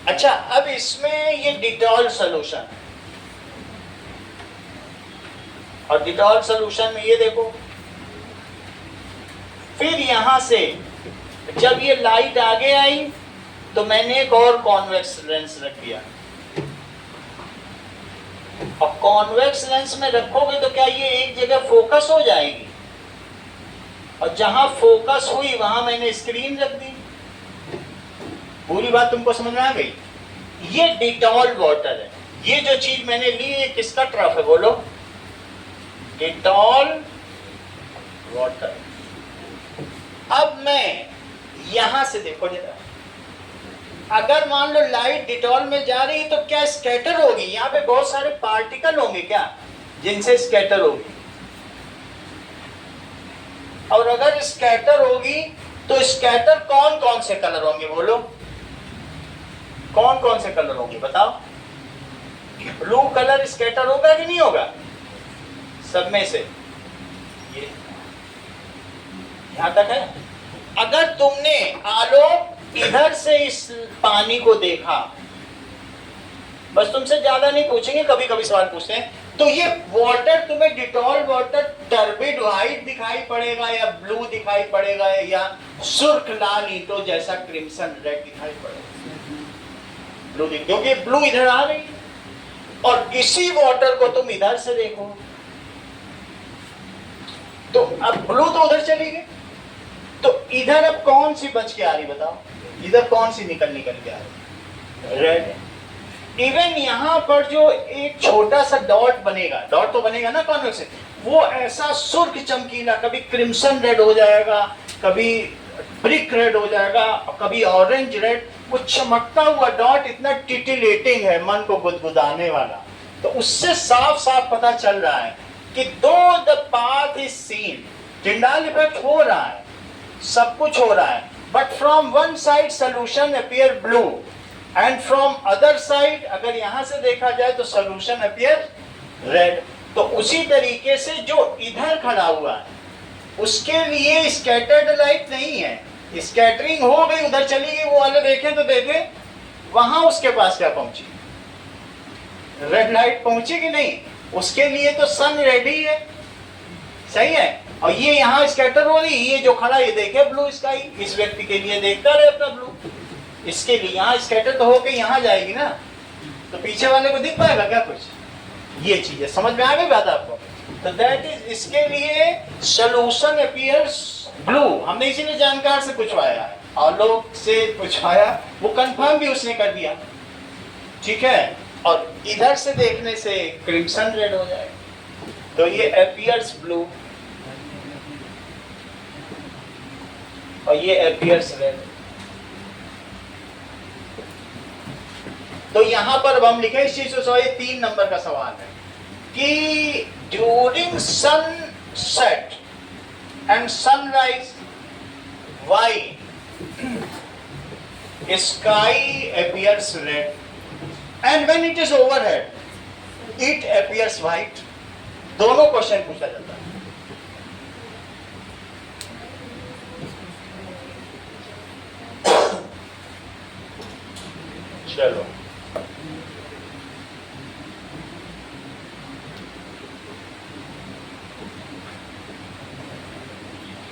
अच्छा, अब इसमें ये डिटॉल सोल्यूशन, और डिटॉल सोल्यूशन में ये देखो, फिर यहां से जब ये लाइट आगे आई तो मैंने एक और कॉन्वेक्स लेंस रख दिया। और कॉन्वेक्स लेंस में रखोगे तो क्या ये एक जगह फोकस हो जाएगी, और जहां फोकस हुई वहां मैंने स्क्रीन रख दी। पूरी बात तुमको समझ में आ गई? ये डिटॉल वाटर है। ये जो चीज मैंने ली, ये किसका ट्रफ है बोलो? Dettol water. अब मैं यहां से देखो जरा, अगर मान लो लाइट डिटॉल में जा रही है तो क्या स्कैटर होगी? यहाँ पे बहुत सारे पार्टिकल होंगे क्या, जिनसे स्कैटर होगी? और अगर स्कैटर होगी तो स्कैटर कौन कौन से कलर होंगे बोलो? कौन कौन से कलर होंगे बताओ? ब्लू कलर स्कैटर होगा कि नहीं होगा? सब में से ये यहां तक है। अगर तुमने आलोक इधर से इस पानी को देखा, बस तुमसे ज्यादा नहीं पूछेंगे, कभी कभी सवाल पूछते हैं, तो ये वाटर तुम्हें डिटॉल वाटर टर्बिड व्हाइट दिखाई पड़ेगा या ब्लू दिखाई पड़ेगा या सुर्ख लाल ईंटों जैसा क्रिम्सन रेड दिखाई पड़ेगा? ब्लू, क्योंकि ब्लू इधर आ रही है, और इसी वाटर को तुम इधर से देखो तो अब ब्लू तो उधर चली गई, तो इधर अब कौन सी बच के आ रही बताओ? इधर कौन सी निकल के आ रही? रेड। इवन यहाँ पर जो एक छोटा सा डॉट बनेगा, डॉट तो बनेगा ना कॉन्वेक्स से, वो ऐसा सुर्ख चमकीला, कभी क्रिम्सन रेड हो जाएगा, कभी ब्रिक रेड हो जाएगा, कभी ऑरेंज रेड, वो चमकता हुआ डॉट इतना टिटिलेटिंग है, मन को गुदगुदाने वाला, तो उससे साफ साफ पता चल रहा है कि though the path is seen, Tyndall effect हो रहा है, सब कुछ हो रहा है, but from one side solution appear blue and from other side, अगर यहां से देखा जाए तो सोल्यूशन अपीयर रेड। तो उसी तरीके से जो इधर खड़ा हुआ है उसके लिए स्कैटर्ड लाइट नहीं है, स्कैटरिंग हो गई, उधर चली गई, वो वाले देखें तो देखें वहां उसके पास क्या पहुंची, रेड लाइट पहुंची कि नहीं, उसके लिए तो सन रेडी है, सही है। और ये यहाँ स्कैटर हो रही, ये जो खड़ा ये देखे ब्लू स्काई, इस व्यक्ति के लिए देखता रहे अपना ब्लू, इसके लिए यहाँ स्कैटर तो होके यहाँ जाएगी ना, तो पीछे वाले को दिख पाएगा क्या कुछ, ये चीजें समझ में आ गई बात आपको। तो दैट इज, इसके लिए सोल्यूशन अपीयर्स ब्लू, हमने इसीलिए जानकार से पूछवाया है और लोग से पूछवाया, वो कंफर्म भी उसने कर दिया, ठीक है। और इधर से देखने से क्रिम्सन रेड हो जाएगा, तो ये अपीयर्स ब्लू और ये अपीयर्स रेड। तो यहां पर अब हम लिखे इस चीज को, ये 3 नंबर का सवाल है कि during sunset and sunrise why sky appears red and when it is overhead it appears white. दोनों क्वेश्चन पूछा जाता है। चलो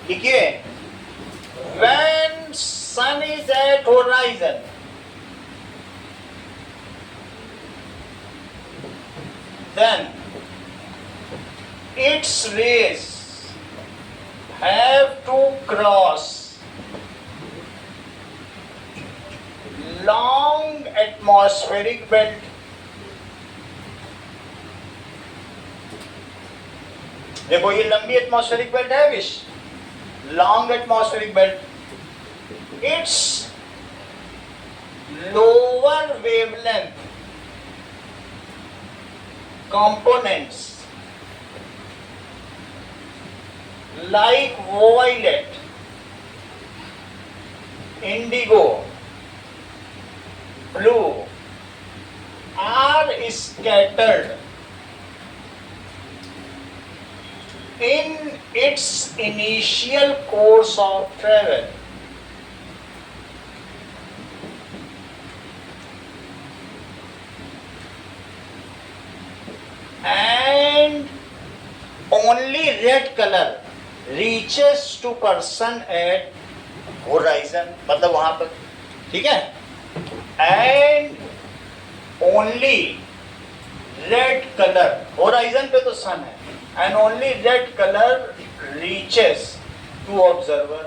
देखिए, when sun is at horizon, then its rays have to cross long atmospheric belt. देखो ये लंबी atmospheric belt है wish, long atmospheric belt, it's lower wavelength components like violet, indigo, blue are scattered in its initial course of travel. And only red color reaches to person at horizon, मतलब वहां पर, ठीक है। And only red color, horizon पे तो sun है, and only red color reaches to observer.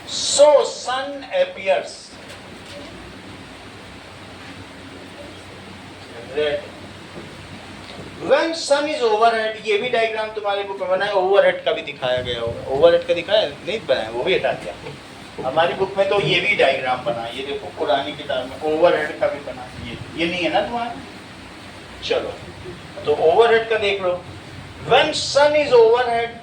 So sun appears red when sun is overhead। ये भी डायग्राम तुम्हारे बुक में बना है, ओवरहेड का भी दिखाया गया होगा, ओवरहेड का दिखाया नहीं बनाया, वो भी हटा दिया। हमारी बुक में तो ये भी डायग्राम बना है, ये देखो पुरानी किताब में ओवरहेड का भी बना है, ये नहीं है ना तुम्हारा। चलो तो ओवरहेड का देख लो, when sun is overhead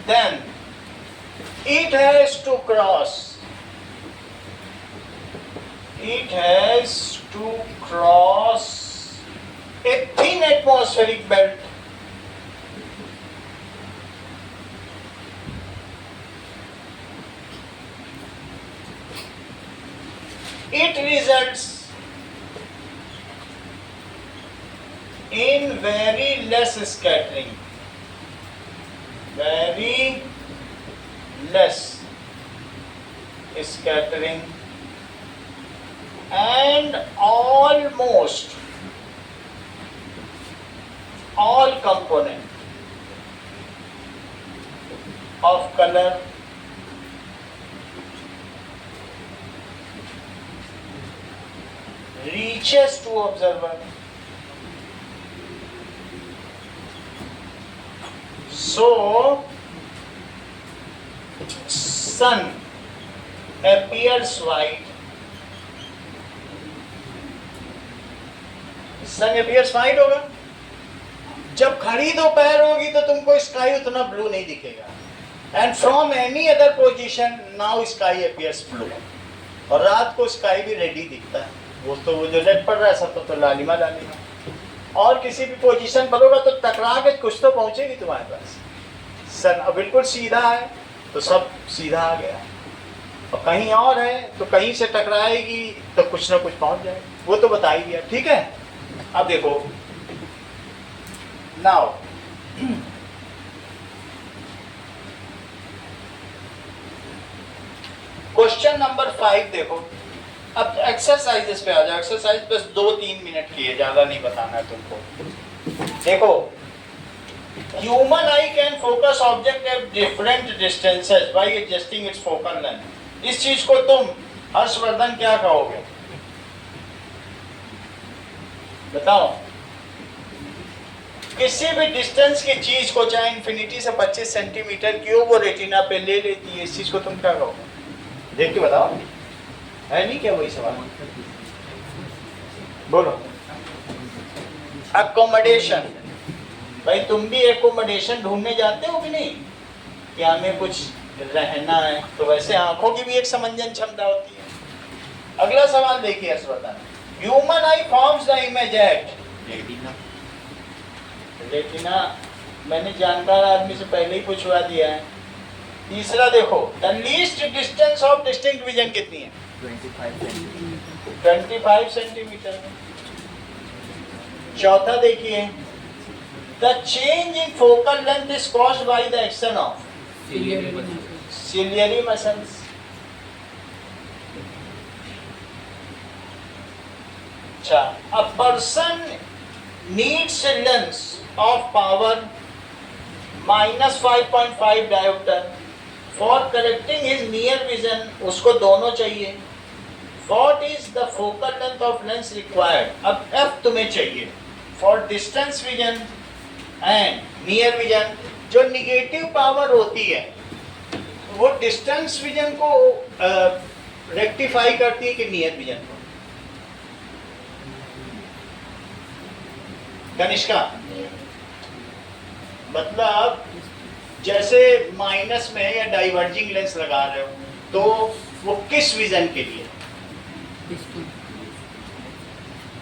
then it has to cross a thin atmospheric belt. It results in very less scattering, very less scattering, and almost all component of color reaches to observer. So sun appears white, sun appears white होगा। जब खड़ी दोपहर होगी तो तुमको sky उतना blue नहीं दिखेगा, and from any other position now sky appears blue. और रात को स्काई भी रेडी दिखता है, वो जो रेड पड़ रहा है सब तो लालिमा लालिमा। और किसी भी पोजीशन पर होगा तो टकरा के कुछ तो पहुंचेगी तुम्हारे पास। सन अब बिल्कुल सीधा है तो सब सीधा आ गया, और कहीं और है तो कहीं से टकराएगी तो कुछ ना कुछ पहुंच जाएगी, वो तो बता ही दिया। ठीक है, अब देखो नाउ क्वेश्चन नंबर 5 देखो। अब एक्सरसाइजेस पे आ जाओ। एक्सरसाइज बस 2-3 मिनट की है, ज्यादा नहीं बताना है तुमको। देखो, human I can focus object at different distances bye adjusting it's focal length. इस चीज को तुम हर्षवर्धन क्या कहोगे, बताओ? किसी भी डिस्टेंस की चीज को, चाहे इंफिनिटी से 25 सेंटीमीटर की हो, वो रेटिना पे ले लेती है। इस चीज को तुम क्या कहोगे, देख के बताओ। है नहीं क्या वही सवाल? बोलो। अकोमोडेशन, भाई तुम भी एकोमोडेशन ढूंढने जाते हो कि नहीं, कि हमें कुछ रहना है, तो वैसे आंखों की भी एक समंजन क्षमता होती है। अगला सवाल देखिए Harshvardhan, human I forms the image at retina. Retina मैंने जानकार आदमी से पहले ही पूछवा दिया है। तीसरा देखो, the least distance of distinct vision कितनी है? 25 सेंटीमीटर। 25 सेंटीमीटर। चौथा देखिए, the change in focal length is caused by the action of ciliary muscles। अच्छा, a person needs a lens of power -5.5 diopter for correcting his near vision। उसको दोनों चाहिए। What is the focal length of lens required? अब f तुम्हें चाहिए for distance vision and near vision। जो negative power होती है वो डिस्टेंस विजन को रेक्टिफाई करती है कि नियर विजन को? कनिष्का, मतलब जैसे माइनस में या डाइवर्जिंग लेंस लगा रहे हो तो वो किस विजन के लिए?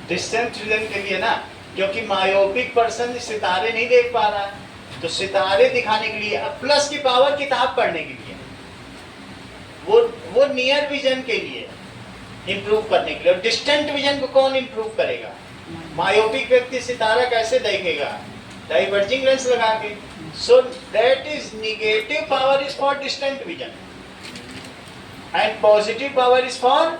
डिस्टेंस विजन के लिए ना, क्योंकि मायोपिक पर्सन सितारे नहीं देख पा रहा है, तो सितारे दिखाने के लिए। अब प्लस की पावर किताब पढ़ने के लिए, वो नियर विजन के लिए इंप्रूव करने के लिए। और डिस्टेंट विजन को कौन इंप्रूव करेगा? मायोपिक व्यक्ति सितारा कैसे देखेगा? डाइवर्जिंग लेंस लगा के। So that is negative power is for distant vision and positive power is for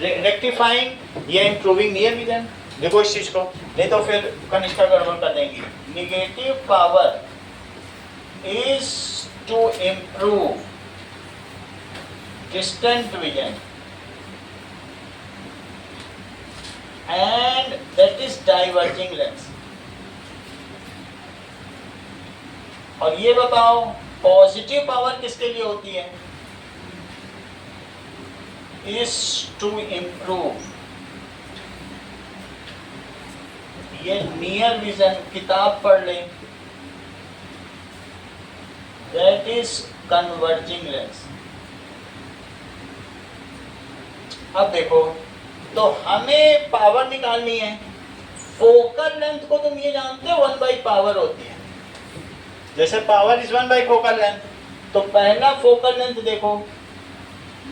rectifying या इंप्रूविंग नियर विजन। देखो इस चीज को, नहीं तो फिर कनिष्ठा गड़बड़ कर देंगी। Negative power is to improve distant vision and that is diverging lens। और ये बताओ पॉजिटिव पावर किसके लिए होती है? is to improve ये नियर विजन। किताब पढ़ लें, that is converging lens। अब देखो, तो हमें पावर निकालनी है। फोकल लेंथ को तुम ये जानते हो 1 पावर होती है। जैसे पावर इज 1 फोकल लेंथ, तो पहला फोकल लेंथ देखो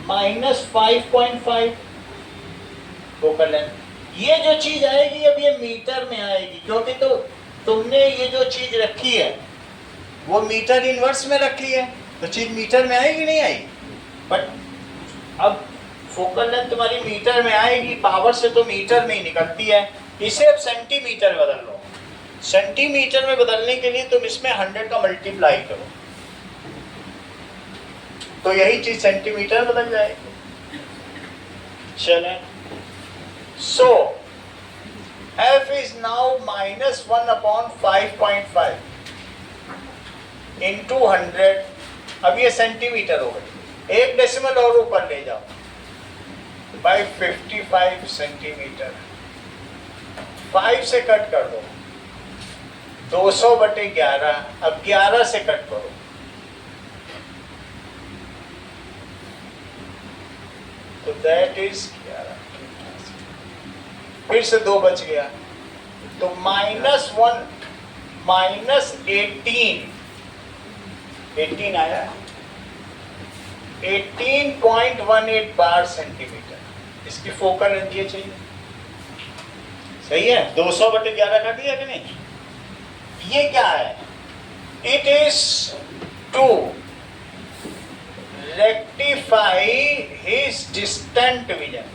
-5.5 फोकल लेंथ। ये जो चीज आएगी अब ये मीटर में आएगी, क्योंकि तो तुमने ये जो चीज रखी है वो मीटर इनवर्स में रखी है, तो चीज मीटर में आएगी नहीं आएगी? बट अब फोकल लेंथ तुम्हारी मीटर में आएगी, पावर से तो मीटर में ही निकलती है। इसे अब सेंटीमीटर बदल लो। सेंटीमीटर में बदलने के लिए तुम इसमें 100 का मल्टीप्लाई करो, तो यही चीज सेंटीमीटर बदल जाएगी। चले, सो f is now -1/5.5 into 100 अब ये सेंटीमीटर हो गई, 1 डेसिमल और ऊपर ले जाओ, बाई 55 सेंटीमीटर, 5 से कट कर दो, 200/11, अब 11 से कट करो, तो दैट इज 11, फिर से 2 बच गया, तो -1 -18 आया, 18.18 बार सेंटीमीटर इसकी फोकल लेंथ ये चाहिए। सही है, 200/11 का दिया कि नहीं? ये क्या है? It is to rectify his distant vision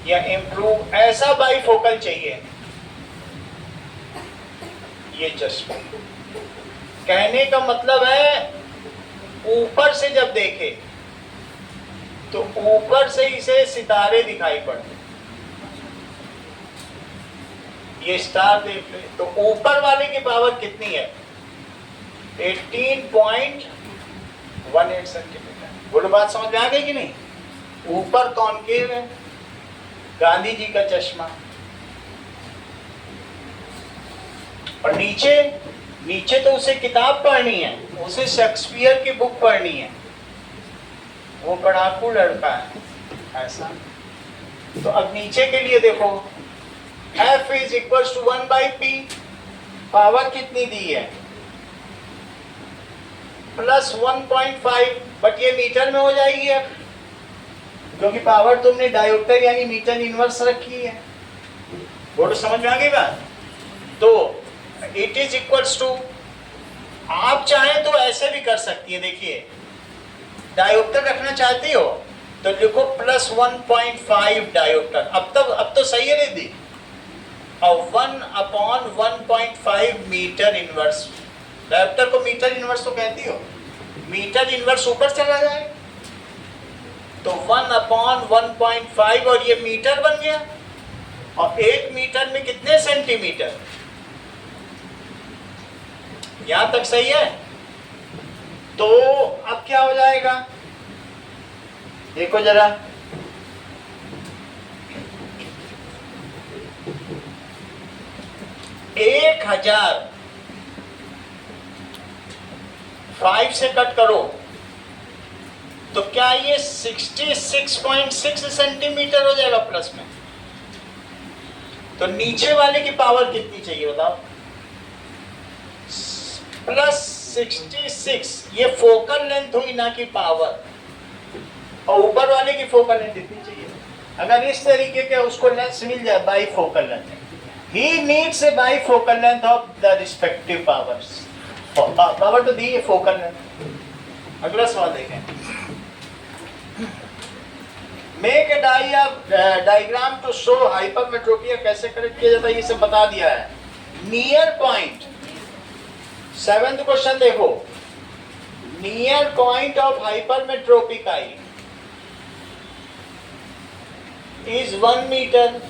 या इम्प्रूव, ऐसा बाईफोकल चाहिए ये चश्मा। कहने का मतलब है ऊपर से जब देखे तो ऊपर से इसे सितारे दिखाई पड़ते, ये स्टार देख ले तो ऊपर वाले की पावर कितनी है? 18.18 सेंटीमीटर। बोलो बात समझ में आ गई कि नहीं? ऊपर कॉनकेव है, गांधी जी का चश्मा, और नीचे नीचे तो उसे किताब पढ़नी है, उसे शेक्सपियर की बुक पढ़नी है, वो पढ़ाकू लड़का है ऐसा। तो अब नीचे के लिए देखो, F is equal to 1/p, power कितनी दी है? +1.5, बट ये मीटर में हो जाएगी अब, क्योंकि पावर तुमने डायोप्टर यानी मीटर इनवर्स रखी है। बोलो समझ में आ गई बात? तो इट इज इक्वल्स टू, आप चाहें तो ऐसे भी कर सकती है, देखिए डायोप्टर रखना चाहती हो तो लिखो +1.5 डायोप्टर, अब तो सही है दीदी, और 1/1.5 मीटर इनवर्स। डायोप्टर को मीटर इनवर्स तो कहती हो, मीटर इनवर्स ऊपर चला जाए तो 1/1.5, और ये मीटर बन गया, और 1 मीटर में कितने सेंटीमीटर? यहां तक सही है? तो अब क्या हो जाएगा देखो जरा, एक 1000 5 से कट करो तो क्या ये 66.6 सेंटीमीटर हो जाएगा प्लस में? तो नीचे वाले की पावर कितनी चाहिए बताओ? +66, ये फोकल लेंथ हुई ना कि पावर, और ऊपर वाले की फोकल लेंथ कितनी चाहिए? अगर इस तरीके के उसको लेंथ मिल जाए, bifocal length, he needs a bifocal length of the respective powers. Power तो दी है फोकल लेंथ। अगला सवाल देखें, make a diagram to show hypermetropia कैसे करेक्ट किया जाता है, ये सब बता दिया है। नियर पॉइंट, 7th क्वेश्चन देखो, near point of hypermetropic eye is 1 metre.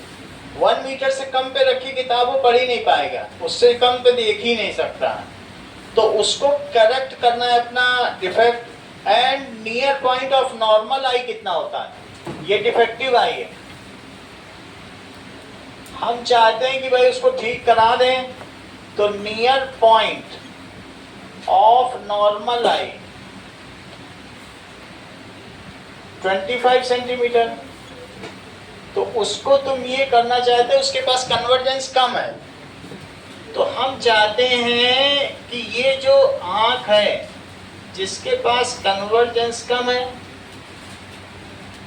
1 metre से कम पे रखी किताब वो पढ़ ही नहीं पाएगा, उससे कम पे देख ही नहीं सकता, तो उसको करेक्ट करना है अपना defect. And near point of normal eye कितना होता है? ये डिफेक्टिव आई है, हम चाहते हैं कि भाई उसको ठीक करा दें, तो near point of normal I 25 centimetre, तो उसको तुम ये करना चाहते हो, उसके पास कन्वर्जेंस कम है, तो हम चाहते हैं कि ये जो आंख है जिसके पास कन्वर्जेंस कम है,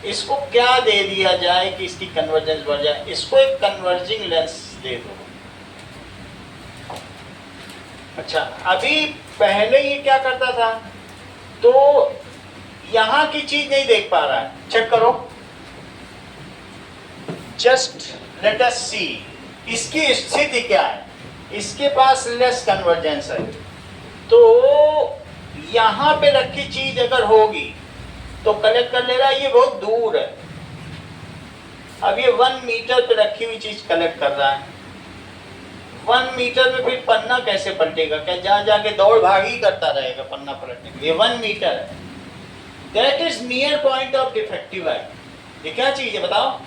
इसको क्या दे दिया जाए कि इसकी कन्वर्जेंस बढ़ जाए? इसको एक कन्वर्जिंग लेंस दे दो। अच्छा, अभी पहले ये क्या करता था, तो यहां की चीज नहीं देख पा रहा है, चेक करो, जस्ट लेट अस सी इसकी स्थिति क्या है। इसके पास लेस कन्वर्जेंस है, तो यहां पे रखी चीज अगर होगी तो कलेक्ट कर ले रहा है, ये बहुत दूर है। अब ये 1 मीटर पे रखी हुई चीज कलेक्ट कर रहा है, 1 मीटर में फिर पन्ना कैसे पलटेगा? क्या जहाँ जाके दौड़ भाग ही करता रहेगा पन्ना पलटने के लिए? 1 मीटर है, that is near point of defective eye. ये क्या चीज है बताओ?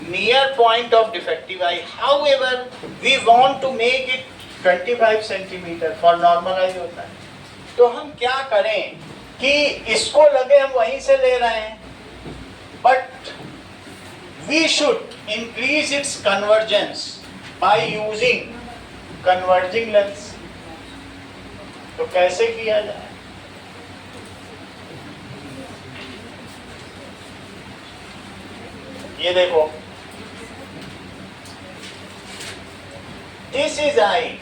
Near point of defective eye. However we want to make it 25 centimetre for normal eye होता है। तो हम क्या करें कि इसको लगे हम वहीं से ले रहे हैं, but we should increase its convergence by using converging lens. तो कैसे किया जाए? ये देखो, दिस इज आई,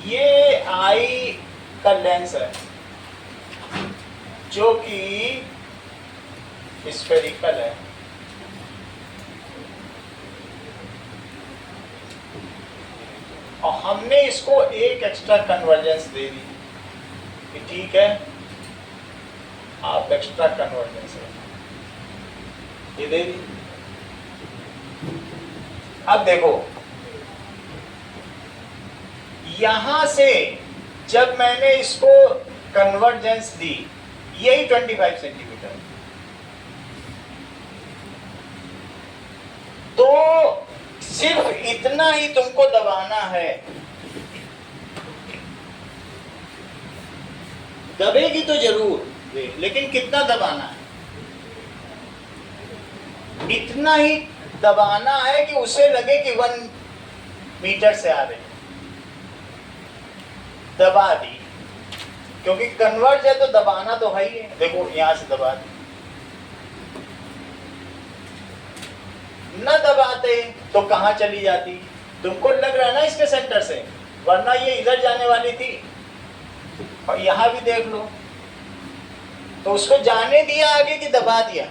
ये आई का लेंस है जो कि स्फेरिकल है। और हमने इसको एक एक्स्ट्रा कन्वर्जेंस दे दी कि ठीक है आप एक्स्ट्रा कन्वर्जेंस ये दे दी। अब देखो, यहां से जब मैंने इसको कन्वर्जेंस दी, यही 25 सेंटीमीटर, तो सिर्फ इतना ही तुमको दबाना है। दबेगी तो जरूर, लेकिन कितना दबाना है? इतना ही दबाना है कि उसे लगे कि 1 मीटर से आ रही। दबा दी, क्योंकि कन्वर्ज है तो दबाना तो है ही है। देखो यहां से दबा दी, न दबाते तो कहां चली जाती? तुमको लग रहा है ना इसके सेंटर से, वरना ये इधर जाने वाली थी। और यहां भी देख लो, तो उसको जाने दिया आगे कि दबा दिया?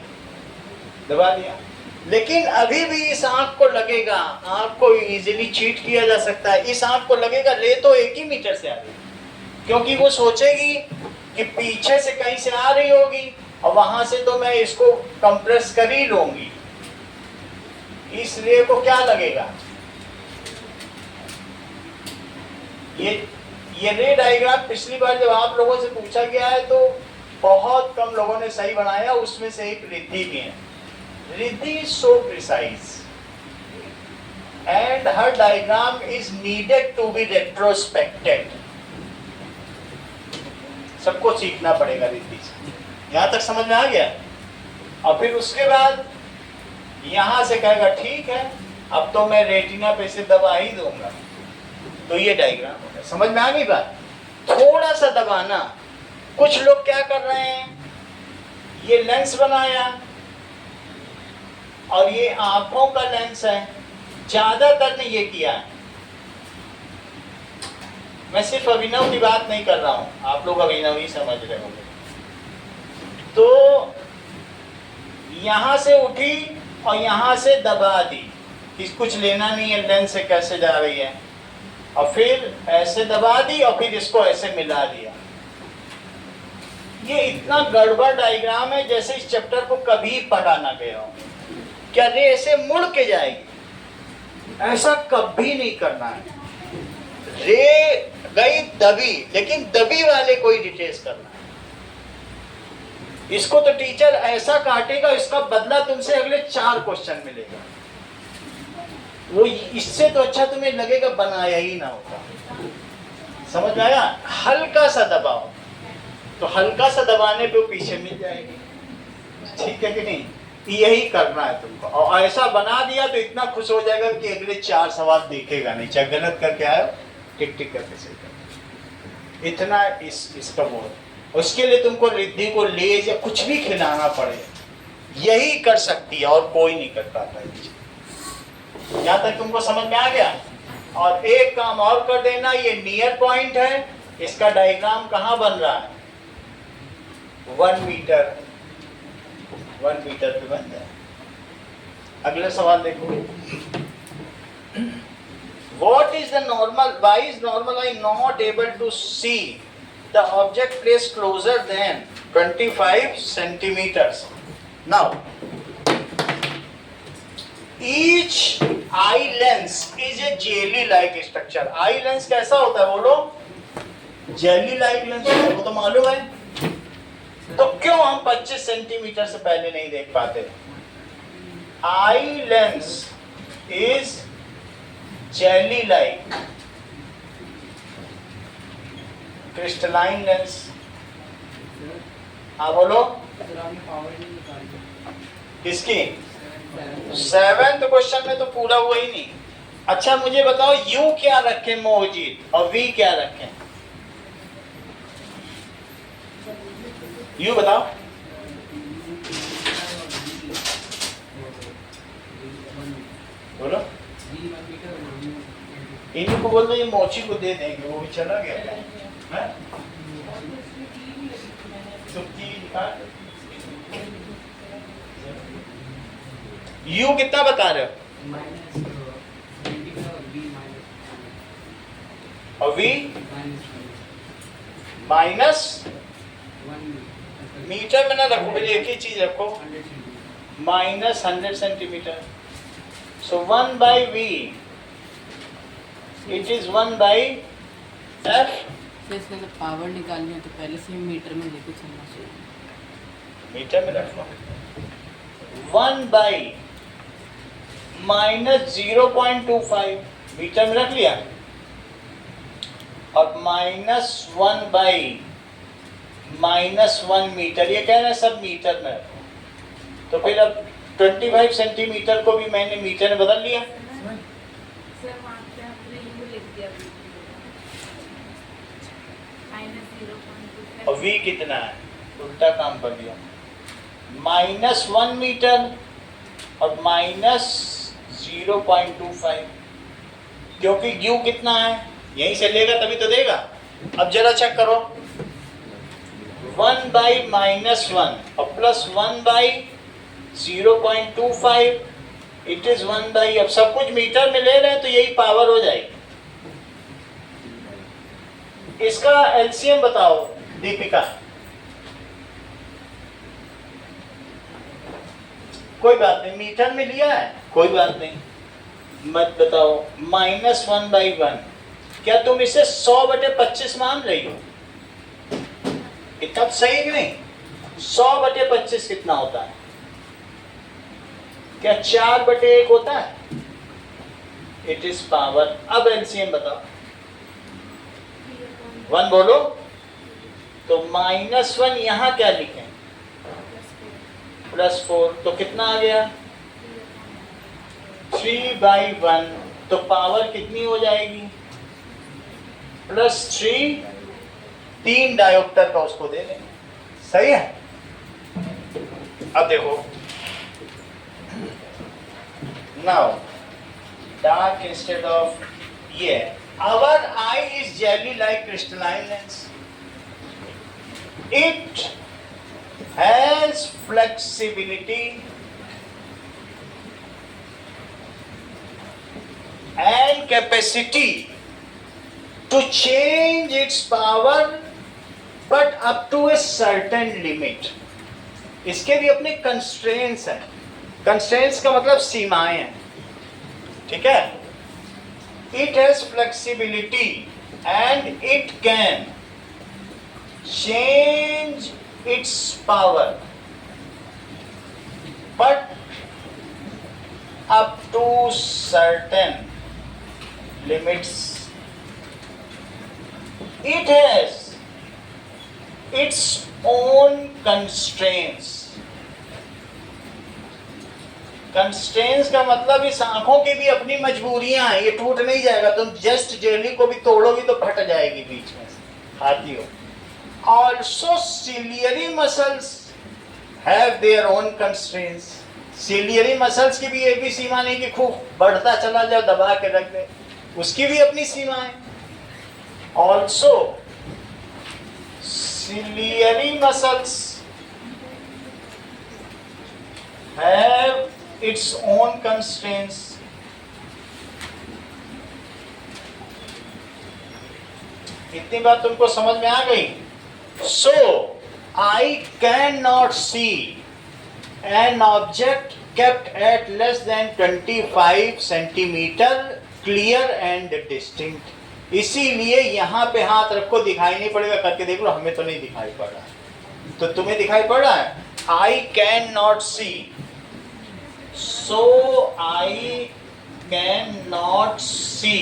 दबा दिया। लेकिन अभी भी इस आंख को लगेगा, आंख को इजीली चीट किया जा सकता है, इस आंख को लगेगा ले तो 1 ही मीटर से आ रही, क्योंकि वो सोचेगी कि पीछे से कहीं से आ रही होगी और वहां से तो मैं इसको कंप्रेस कर ही लूंगी, इसलिए को क्या लगेगा? ये रे डायग्राम पिछली बार जब आप लोगों से पूछा गया है तो बहुत कम लोगों ने सही बनाया, उसमें से एक रिद्धि भी है। Riddhi is so precise and her diagram is needed to be retrospected. सबको सीखना पड़ेगा रिद्धि से। यहाँ तक समझ में आ गया? और फिर उसके बाद यहां से कहेगा ठीक है अब तो मैं रेटिना पे से दबा ही दूंगा। तो ये डायग्राम हो गया। समझ में आ गई बात? थोड़ा सा दबाना। कुछ लोग क्या कर रहे हैं, ये लेंस बनाया और ये आंखों का लेंस है, ज्यादातर ने ये किया है। मैं सिर्फ अभिनव की बात नहीं कर रहा हूं, आप लोग अभिनव ही समझ रहे होंगे। तो यहां से उठी और यहां से दबा दी कि कुछ लेना नहीं है लेंस से कैसे जा रही है, और फिर ऐसे दबा दी और फिर इसको ऐसे मिला दिया। ये इतना गड़बड़ डायग्राम है जैसे इस चैप्टर को कभी पढ़ा ना गया हो। क्या रे ऐसे मुड़ के जाएगी? ऐसा कभी नहीं करना है। रे गई दबी, लेकिन दबी वाले को ही डिटेल्स करना है। इसको तो टीचर ऐसा काटेगा, इसका बदला तुमसे अगले 4 क्वेश्चन मिलेगा। वो इससे तो अच्छा तुम्हें लगेगा बनाया ही ना होता। समझ में आया? हल्का सा दबाओ, तो हल्का सा दबाने पे वो पीछे मिल जाएगी। ठीक है कि नहीं? यही करना है तुमको। और ऐसा बना दिया तो इतना खुश हो जाएगा कि अगले 4 सवाल देखेगा नहीं, चाहे गलत करके आयो टिक टिक करके सही कर। इतना इसका बोल। उसके लिए तुमको रिद्धि को लेज या कुछ भी खिलाना पड़े, यही कर सकती है और कोई नहीं कर पाता है। यहाँ तक तुमको समझ में आ गया? और एक काम और कर देना, ये नियर पॉइंट है, इसका डायग्राम कहाँ बन रहा है? 1 मीटर पे बन जाए। अगला सवाल देखो। What is the normal? Why is normal eye not able to see the object placed closer than 25 centimeters? Now, each eye lens is a jelly like structure. Eye lens कैसा होता है बोलो? जेली लाइक लेंस, वो तो मालूम है। तो क्यों हम 25 सेंटीमीटर से पहले नहीं देख पाते? Eye lens is jelly like crystalline lens. हाँ बोलो किसकी? 7th क्वेश्चन में तो पूरा हुआ ही नहीं। अच्छा मुझे बताओ यू क्या रखें मोहजीत और वी क्या रखें? यू बताओ। बोलो इन्हीं को बोल दो, ये मोची को दे देंगे, वो भी चला गया है? यू कितना बता रहे हो? और वी माइनस मीटर में ना रखो, पहले एक ही चीज रखो, -100 centimetre. So 1 by V it is 1 by F. तो इसका अगर पावर निकालनी है तो पहले से ही मीटर में लेके चलना चाहिए। मीटर में रख लो। 1 बाई -0.25 मीटर में रख लिया, और -1 बाई -1 मीटर, ये कह रहे हैं सब मीटर में रखो। तो फिर अब 25 सेंटीमीटर को भी मैंने मीटर में बदल लिया। और v कितना है? उल्टा काम कर दिया, -1 मीटर और -0.25, क्योंकि u कितना है यहीं से लेगा तभी तो देगा। अब जरा चेक करो, 1 बाई -1 और +1 बाई 0.25 इट इज 1 बाई, अब सब कुछ मीटर में ले रहे हैं तो यही पावर हो जाएगी। इसका एलसीएम बताओ दीपिका। कोई बात नहीं, मीटर में लिया है कोई बात नहीं, मत बताओ। -1 बाई 1, क्या तुम इसे 100/25 मान रही हो? इतना सही कि नहीं? 100/25 कितना होता है? क्या 4/1 होता है? It is power. अब एलसीएम बताओ, 1 बोलो तो -1 यहां क्या लिखें? +4, तो कितना आ गया? 3/1, तो पावर कितनी हो जाएगी? +3, 3 डायोप्टर का उसको दे देंगे। सही है? अब देखो, नाउ डार्क इंस्टेड ऑफ ये, our eye is jelly like crystalline lens, it has flexibility and capacity to change its power but up to a certain limit। इसके भी अपने constraints हैं। constraints का मतलब सीमाएं हैं, ठीक है? it has flexibility and it can change its power but up to certain limits। it has its own constraints। Constraints का मतलब इस आंखों की भी अपनी मजबूरियां हैं, ये टूट नहीं जाएगा। तुम जस्ट जेली को भी तोड़ोगी तो फट जाएगी बीच में से, खाती हो। Also ciliary muscles have their own constraints। ciliary muscles की भी एक भी सीमा नहीं कि खूब बढ़ता चला जाओ दबा के रख दे, उसकी भी अपनी सीमा है। Also ciliary muscles have its own constraints। इतनी बात तुमको समझ में आ गई? So I cannot see an object kept at less than 25 centimetre clear and distinct. इसीलिए यहाँ पे हाथ रखो, दिखाई नहीं पड़ेगा, करके देख लो, हमें तो नहीं दिखाई पड़ रहा है, तो तुम्हें दिखाई पड़ रहा है? I can not see, so I can not see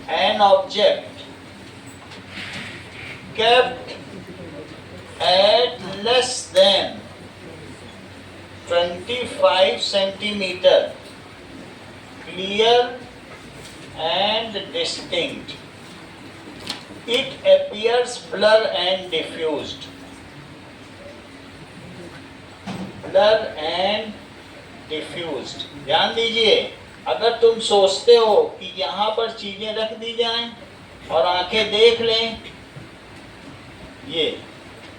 an object kept at less than 25 centimeter clear and distinct. It appears blur and diffused. Blur and diffused. ध्यान दीजिए, अगर तुम सोचते हो कि यहाँ पर चीजें रख दी जाएं और आंखें देख लें, ये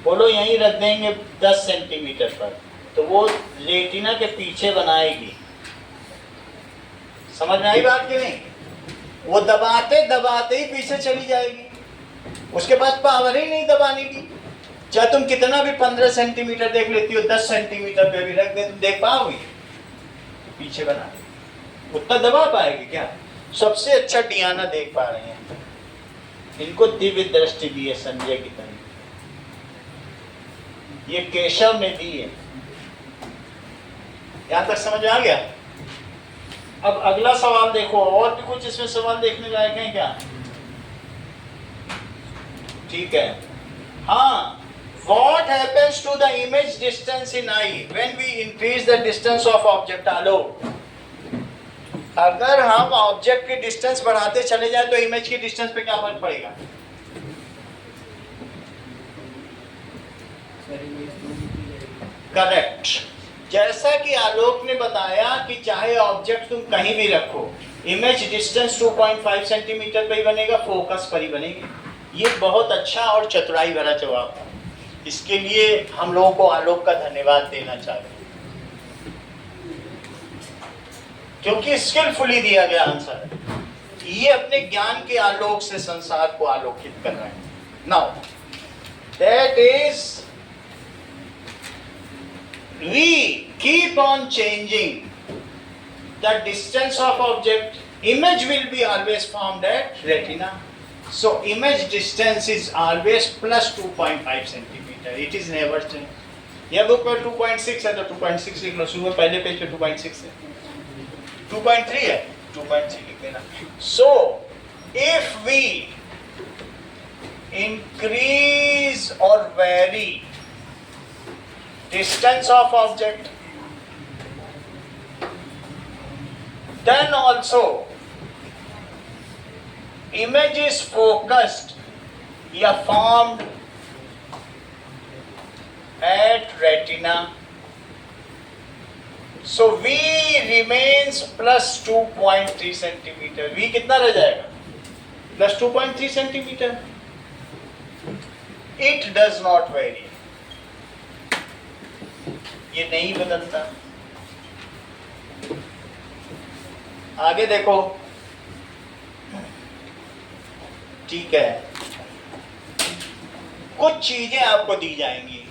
बोलो यहीं रख देंगे 10 सेंटीमीटर पर, तो वो रेटिना के पीछे बनाएगी। समझ में आई बात कि नहीं? वो दबाते दबाते ही पीछे चली जाएगी, उसके पास पावर ही नहीं दबाने की। चाहे तुम कितना भी 15 सेंटीमीटर देख लेती हो, 10 सेंटीमीटर पे भी रख दे, तुम देख पाओगी? पीछे बना उतना दबा पाएगी क्या? सबसे अच्छा डियाना देख पा रहे हैं, इनको दिव्य दृष्टि दी है संजय की तरह, ये केशव ने दी है। यहां तक समझ में आ गया? अब अगला सवाल देखो, और भी कुछ इसमें सवाल देखने लायक है क्या? ठीक है, हाँ। What happens to the image distance in eye when we increase the distance of object? आलो, अगर हम ऑब्जेक्ट की डिस्टेंस बढ़ाते चले जाए तो इमेज की डिस्टेंस पे क्या फर्क पड़ेगा? करेक्ट। जैसा कि आलोक ने बताया कि चाहे ऑब्जेक्ट तुम कहीं भी रखो, इमेज डिस्टेंस 2.5 सेंटीमीटर पे ही बनेगा, फोकस पर ही बनेगी। ये बहुत अच्छा और चतुराई भरा जवाब था, इसके लिए हम लोगों को आलोक का धन्यवाद देना चाहिए, क्योंकि स्किलफुली दिया गया आंसर है। ये अपने ज्ञान के आलोक से संसार को आलोकित कर रहे हैं। Now that is we keep on changing the distance of object, image will be always formed at retina. So image distance is always plus 2.5 centimeter. It is never changed. यह बुक पर 2.6 है तो 2.6 लिख लो, शुरू में पहले पेज पे 2.6 है, 2.3 है 2.3 लिख देना। So if we increase or vary distance of object, then also image is focused या formed at retina, so V remains plus 2.3 centimeter. V कितना रह जाएगा? plus 2.3 centimeter. It does not vary, ये नहीं बदलता। आगे देखो, ठीक है, कुछ चीजें आपको दी जाएंगी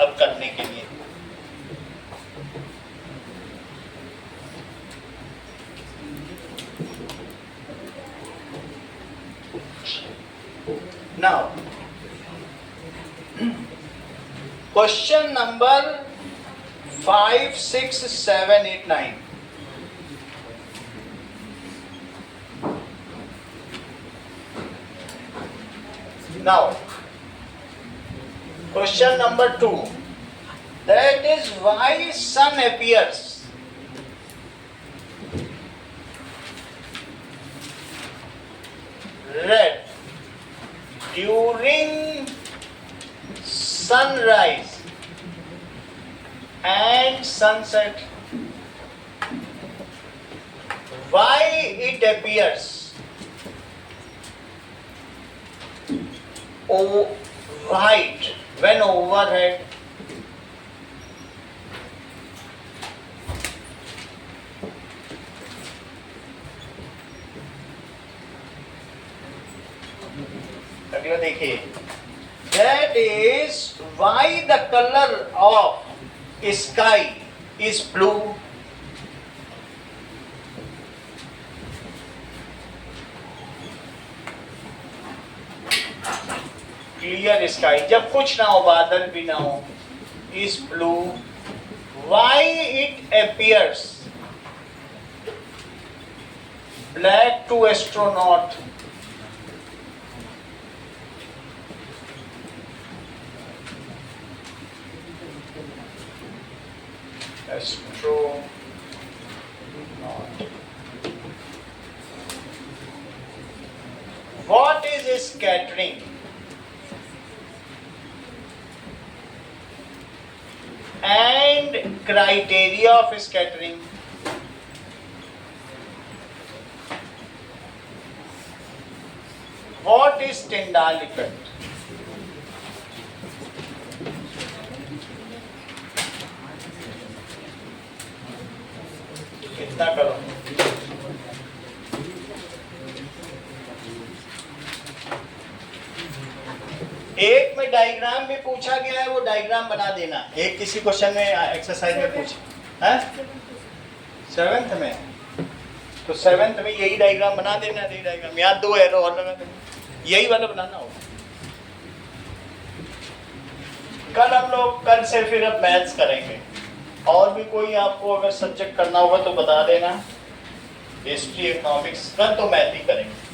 अब करने के लिए। Now question number 5, 6, 7, 8, 9। Now, question number 2. That is why sun appears red during sunrise and sunset. Why it appears white when overhead? अगला देखिए, that is why the color of sky is blue. Clear sky, जब कुछ ना हो, बादल भी ना हो, is blue. Why it appears black to astronaut? Astronaut. What is scattering? And criteria of scattering. What is Tyndall effect? कितना करो? एक में डायग्राम भी पूछा गया है, वो डायग्राम बना देना। एक किसी क्वेश्चन में एक्सरसाइज में पूछा है, 7th में, तो 7th में यही डायग्राम बना देना। यही डायग्राम, यहाँ 2 एरो और लगा देना, यही वाला बनाना होगा। कल हम लोग, कल से फिर अब मैथ्स करेंगे। और भी कोई आपको अगर सब्जेक्ट करना होगा तो बता देना। हिस्ट्री, इकोनॉमिक्स, कल तो मैथ ही करेंगे।